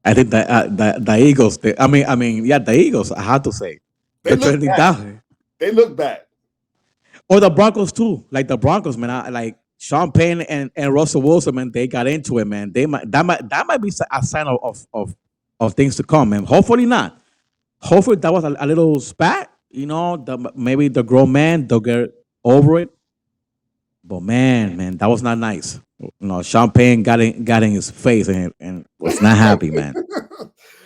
I think the Eagles. The Eagles. I have to say they're trending down. They look bad. Or the Broncos too, like the Broncos, man. Like Sean Payne and Russell Wilson, man. They got into it, man. That might be a sign of things to come, man. Hopefully not. Hopefully that was a little spat. Maybe the grown man they'll get over it. But man, that was not nice. Sean Payne got in his face and was not happy, man.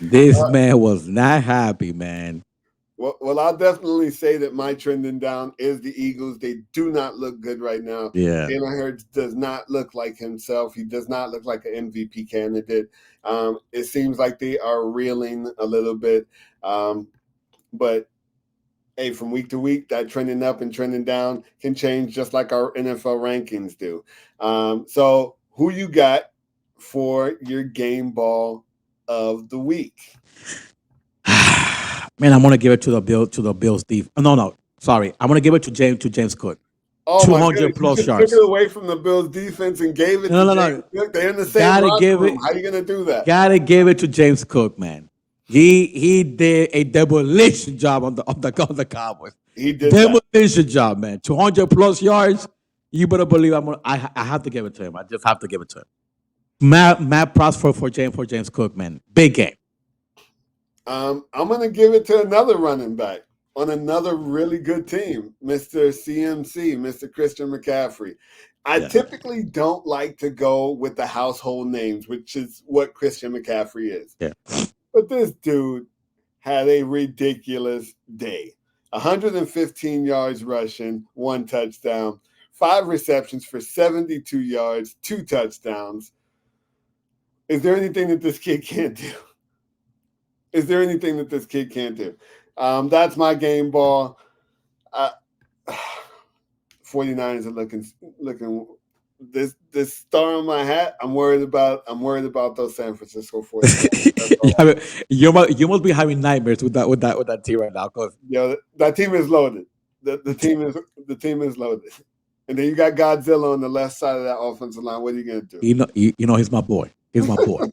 This man was not happy, man. Well, I'll definitely say that my trending down is the Eagles. They do not look good right now. Yeah. Jalen Hurts does not look like himself. He does not look like an MVP candidate. It seems like they are reeling a little bit. But, hey, from week to week, that trending up and trending down can change just like our NFL rankings do. So who you got for your game ball of the week? Man, I'm gonna give it to the Bills defense. No, sorry. I'm gonna give it to James Cook. 200 plus yards. Took it away from the Bills defense and gave it to James Cook. They're in the same room. How are you gonna do that? Gotta give it to James Cook, man. He did a demolition job on the Cowboys. He did demolition job, man. 200 plus yards. You better believe I have to give it to him. I just have to give it to him. Matt props for James Cook, man. Big game. I'm going to give it to another running back on another really good team, Mr. CMC, Mr. Christian McCaffrey. I typically don't like to go with the household names, which is what Christian McCaffrey is. Yeah. But this dude had a ridiculous day. 115 yards rushing, 1 touchdown, 5 receptions for 72 yards, 2 touchdowns. Is there anything that this kid can't do? Is there anything that this kid can't do? That's my game ball. 49ers are looking this star on my hat. I'm worried about those San Francisco 49ers. You must be having nightmares with that team right now, cause that team is loaded. The team is loaded. And then you got Godzilla on the left side of that offensive line. What are you gonna do? He's my boy. He's my boy.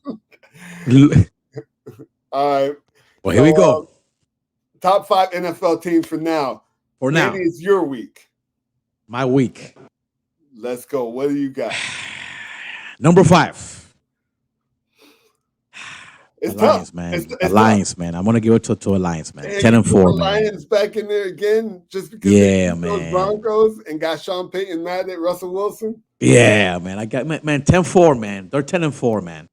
All right. Well, here we go. Top 5 NFL teams for now. Maybe it's your week. My week. Let's go. What do you got? Number 5. It's Lions, tough. man. It's Lions, tough. man. I'm gonna give it to a Lions, man. 10-4, man. Lions back in there again, just because those Broncos and got Sean Payton mad at Russell Wilson. Yeah, man. I got 10-4, man. They're 10-4, man.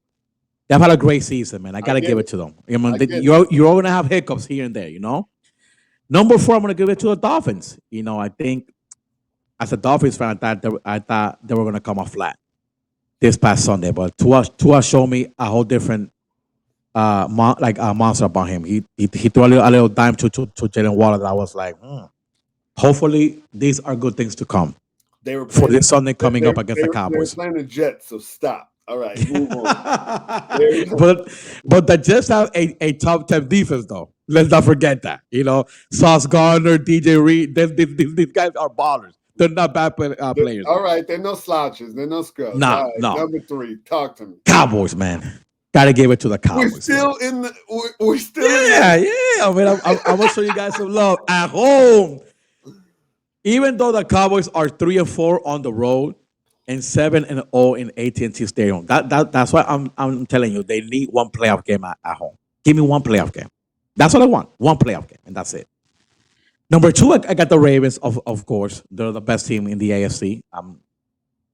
They've had a great season, man. I gotta give it to them. You're all gonna have hiccups here and there, Number 4, I'm gonna give it to the Dolphins. I think as a Dolphins fan, I thought they were gonna come off flat. this past Sunday, but Tua showed me a whole different monster about him. He threw a little dime to Jalen Waddle that I was like, hopefully these are good things to come They were for this Sunday coming up against the They Cowboys. were playing the Jets, so stop. All right, move on. but the Jets have a top 10 defense though. Let's not forget that. You know, Sauce Gardner, DJ Reed, these guys are ballers. They're not bad players. All right, they're no slouches. They're no scrubs. No, right, no. Number 3, talk to me. Cowboys, man. Gotta give it to the Cowboys. We're still in the. We're still. Yeah. I mean, I'm gonna show you guys some love at home. Even though the Cowboys are 3-4 on the road and 7-0 in AT&T Stadium, that's why I'm telling you they need one playoff game at home. Give me one playoff game. That's what I want. One playoff game, and that's it. Number 2, I got the Ravens. Of course, they're the best team in the AFC.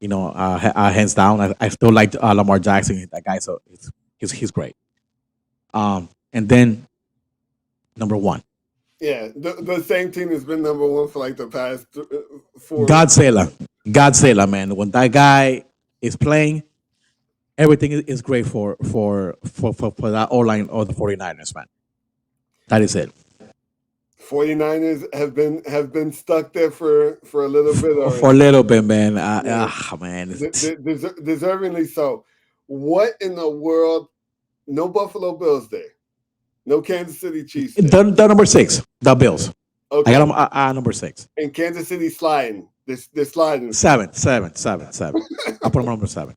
Hands down. I still like Lamar Jackson. That guy, so he's great. And then number 1. Yeah, the same team has been number 1 for like the past 4. Godzilla, man. When that guy is playing, everything is great for that O-line or the 49ers, man. That is it. 49ers have been stuck there for a little bit already. For a little bit, man. Man. Deservingly so. What in the world? No Buffalo Bills there. No Kansas City Chiefs there. The number 6, the Bills. Okay. I got them number 6. And Kansas City sliding. They're sliding. 7. I put them number 7.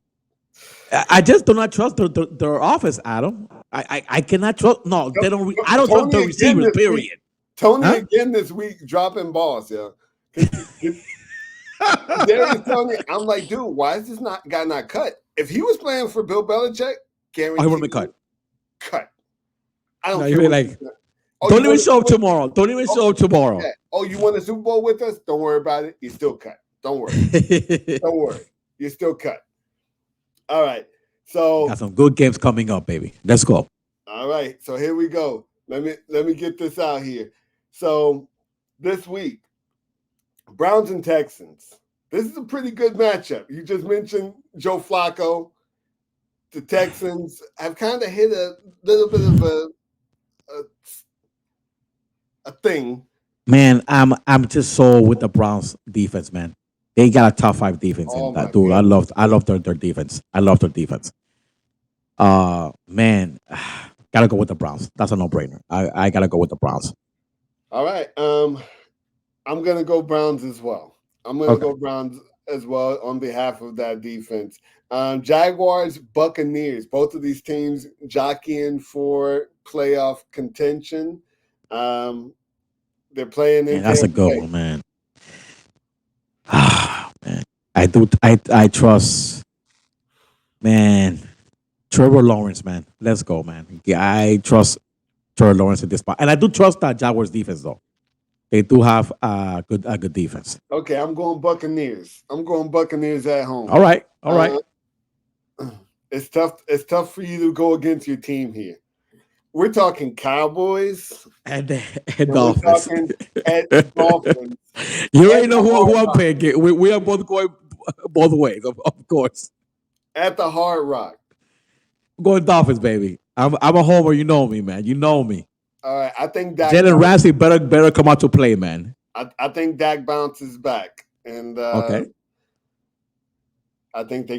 I just do not trust their offense, Adam. I cannot trust. No, they don't. I don't trust the receivers. Period. Tony again this week dropping balls, yo. Darius Tony, I'm like, dude, why is this guy not cut? If he was playing for Bill Belichick, guaranteed he would have been cut. Cut. I don't care. Like, don't even show up tomorrow. Don't even show up tomorrow. Yeah. Oh, you won a Super Bowl with us? Don't worry about it. You're still cut. Don't worry. Don't worry. You're still cut. All right. So got some good games coming up, baby. Let's go. All right. So here we go. Let me get this out here. So this week, Browns and Texans. This is a pretty good matchup. You just mentioned Joe Flacco. The Texans have kind of hit a little bit of a thing. Man, I'm just so with the Browns defense, man. They got a top 5 defense in that, dude. God. I love their defense. I love their defense. Man, gotta go with the Browns. That's a no-brainer. I gotta go with the Browns. All right. I'm gonna go Browns as well. I'm gonna go Browns as well on behalf of that defense. Jaguars, Buccaneers. Both of these teams jockeying for playoff contention. They're playing in. That's a good one, man. Man, I trust. Man, Trevor Lawrence, man. Let's go, man. I trust Trevor Lawrence at this point, and I do trust that Jaguars defense though. They do have a good defense. Okay, I'm going Buccaneers. I'm going Buccaneers at home. All right. It's tough. It's tough for you to go against your team here. We're talking Cowboys and Dolphins. We're talking at Dolphins. You already know who I'm picking. We are both going both ways, of course. At the Hard Rock. I'm going Dolphins, baby. I'm a homer. You know me, man. You know me. All right, I think Dak. Jalen Ramsey better come out to play, man. I think Dak bounces back, and okay. I think they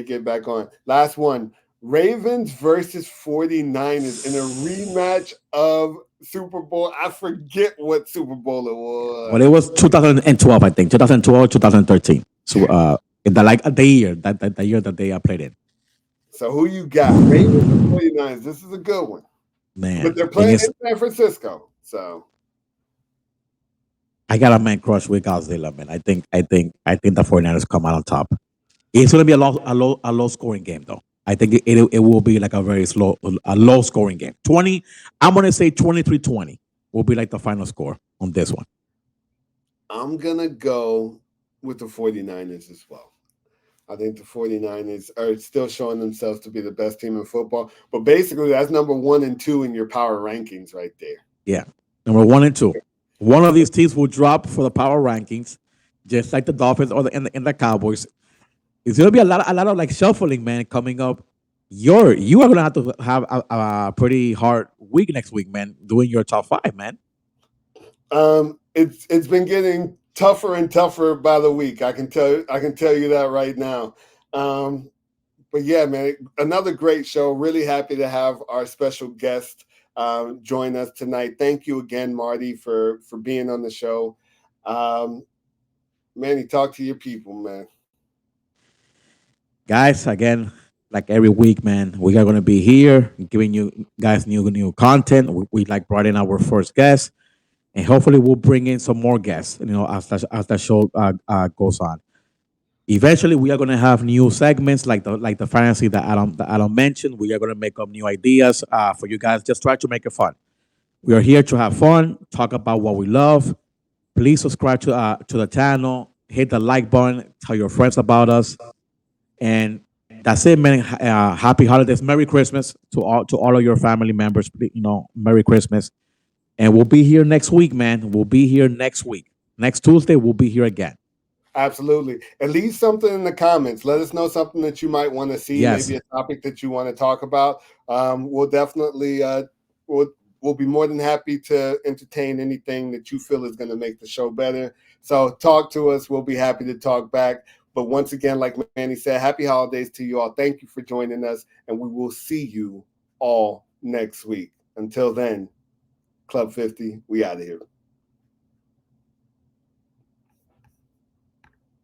get back on. Last one: Ravens versus 49ers in a rematch of Super Bowl. I forget what Super Bowl it was. Well, it was 2012, I think. 2012, 2013. So, the year that they played in. So who you got? Ravens or 49ers? This is a good one. Man, but they're playing in San Francisco, so I got a man crush with Godzilla, man. I think the 49ers come out on top. It's gonna be a low scoring game though. I think it will be like a low scoring game. 20, I'm gonna say 23-20 will be like the final score on this one. I'm gonna go with the 49ers as well. I think the 49ers are still showing themselves to be the best team in football. But basically, that's number 1 and 2 in your power rankings right there. Yeah, number 1 and 2. One of these teams will drop for the power rankings, just like the Dolphins or the Cowboys. it's gonna be a lot of like shuffling, man, coming up. You are gonna have a pretty hard week next week, man, doing your top five, man. It's been getting tougher and tougher by the week. I can tell you that right now. But yeah, man, another great show. Really happy to have our special guest join us tonight. Thank you again, Marty, for being on the show. Manny, talk to your people, man. Guys, again, like every week, man, we are gonna be here giving you guys new content. We like brought in our first guest, and hopefully we'll bring in some more guests. As the show goes on. Eventually, we are gonna have new segments like the fantasy that Adam mentioned. We are gonna make up new ideas for you guys. Just try to make it fun. We are here to have fun, talk about what we love. Please subscribe to the channel, hit the like button, tell your friends about us, and that's it, man. Happy holidays, Merry Christmas to all of your family members. Merry Christmas, and we'll be here next week, man. We'll be here next week. Next Tuesday, we'll be here again. Absolutely. And leave something in the comments. Let us know something that you might want to see, Yes. maybe a topic that you want to talk about. We'll definitely we'll be more than happy to entertain anything that you feel is going to make the show better. So talk to us. We'll be happy to talk back. But once again, like Manny said, happy holidays to you all. Thank you for joining us, and we will see you all next week. Until then, Club 50, we out of here.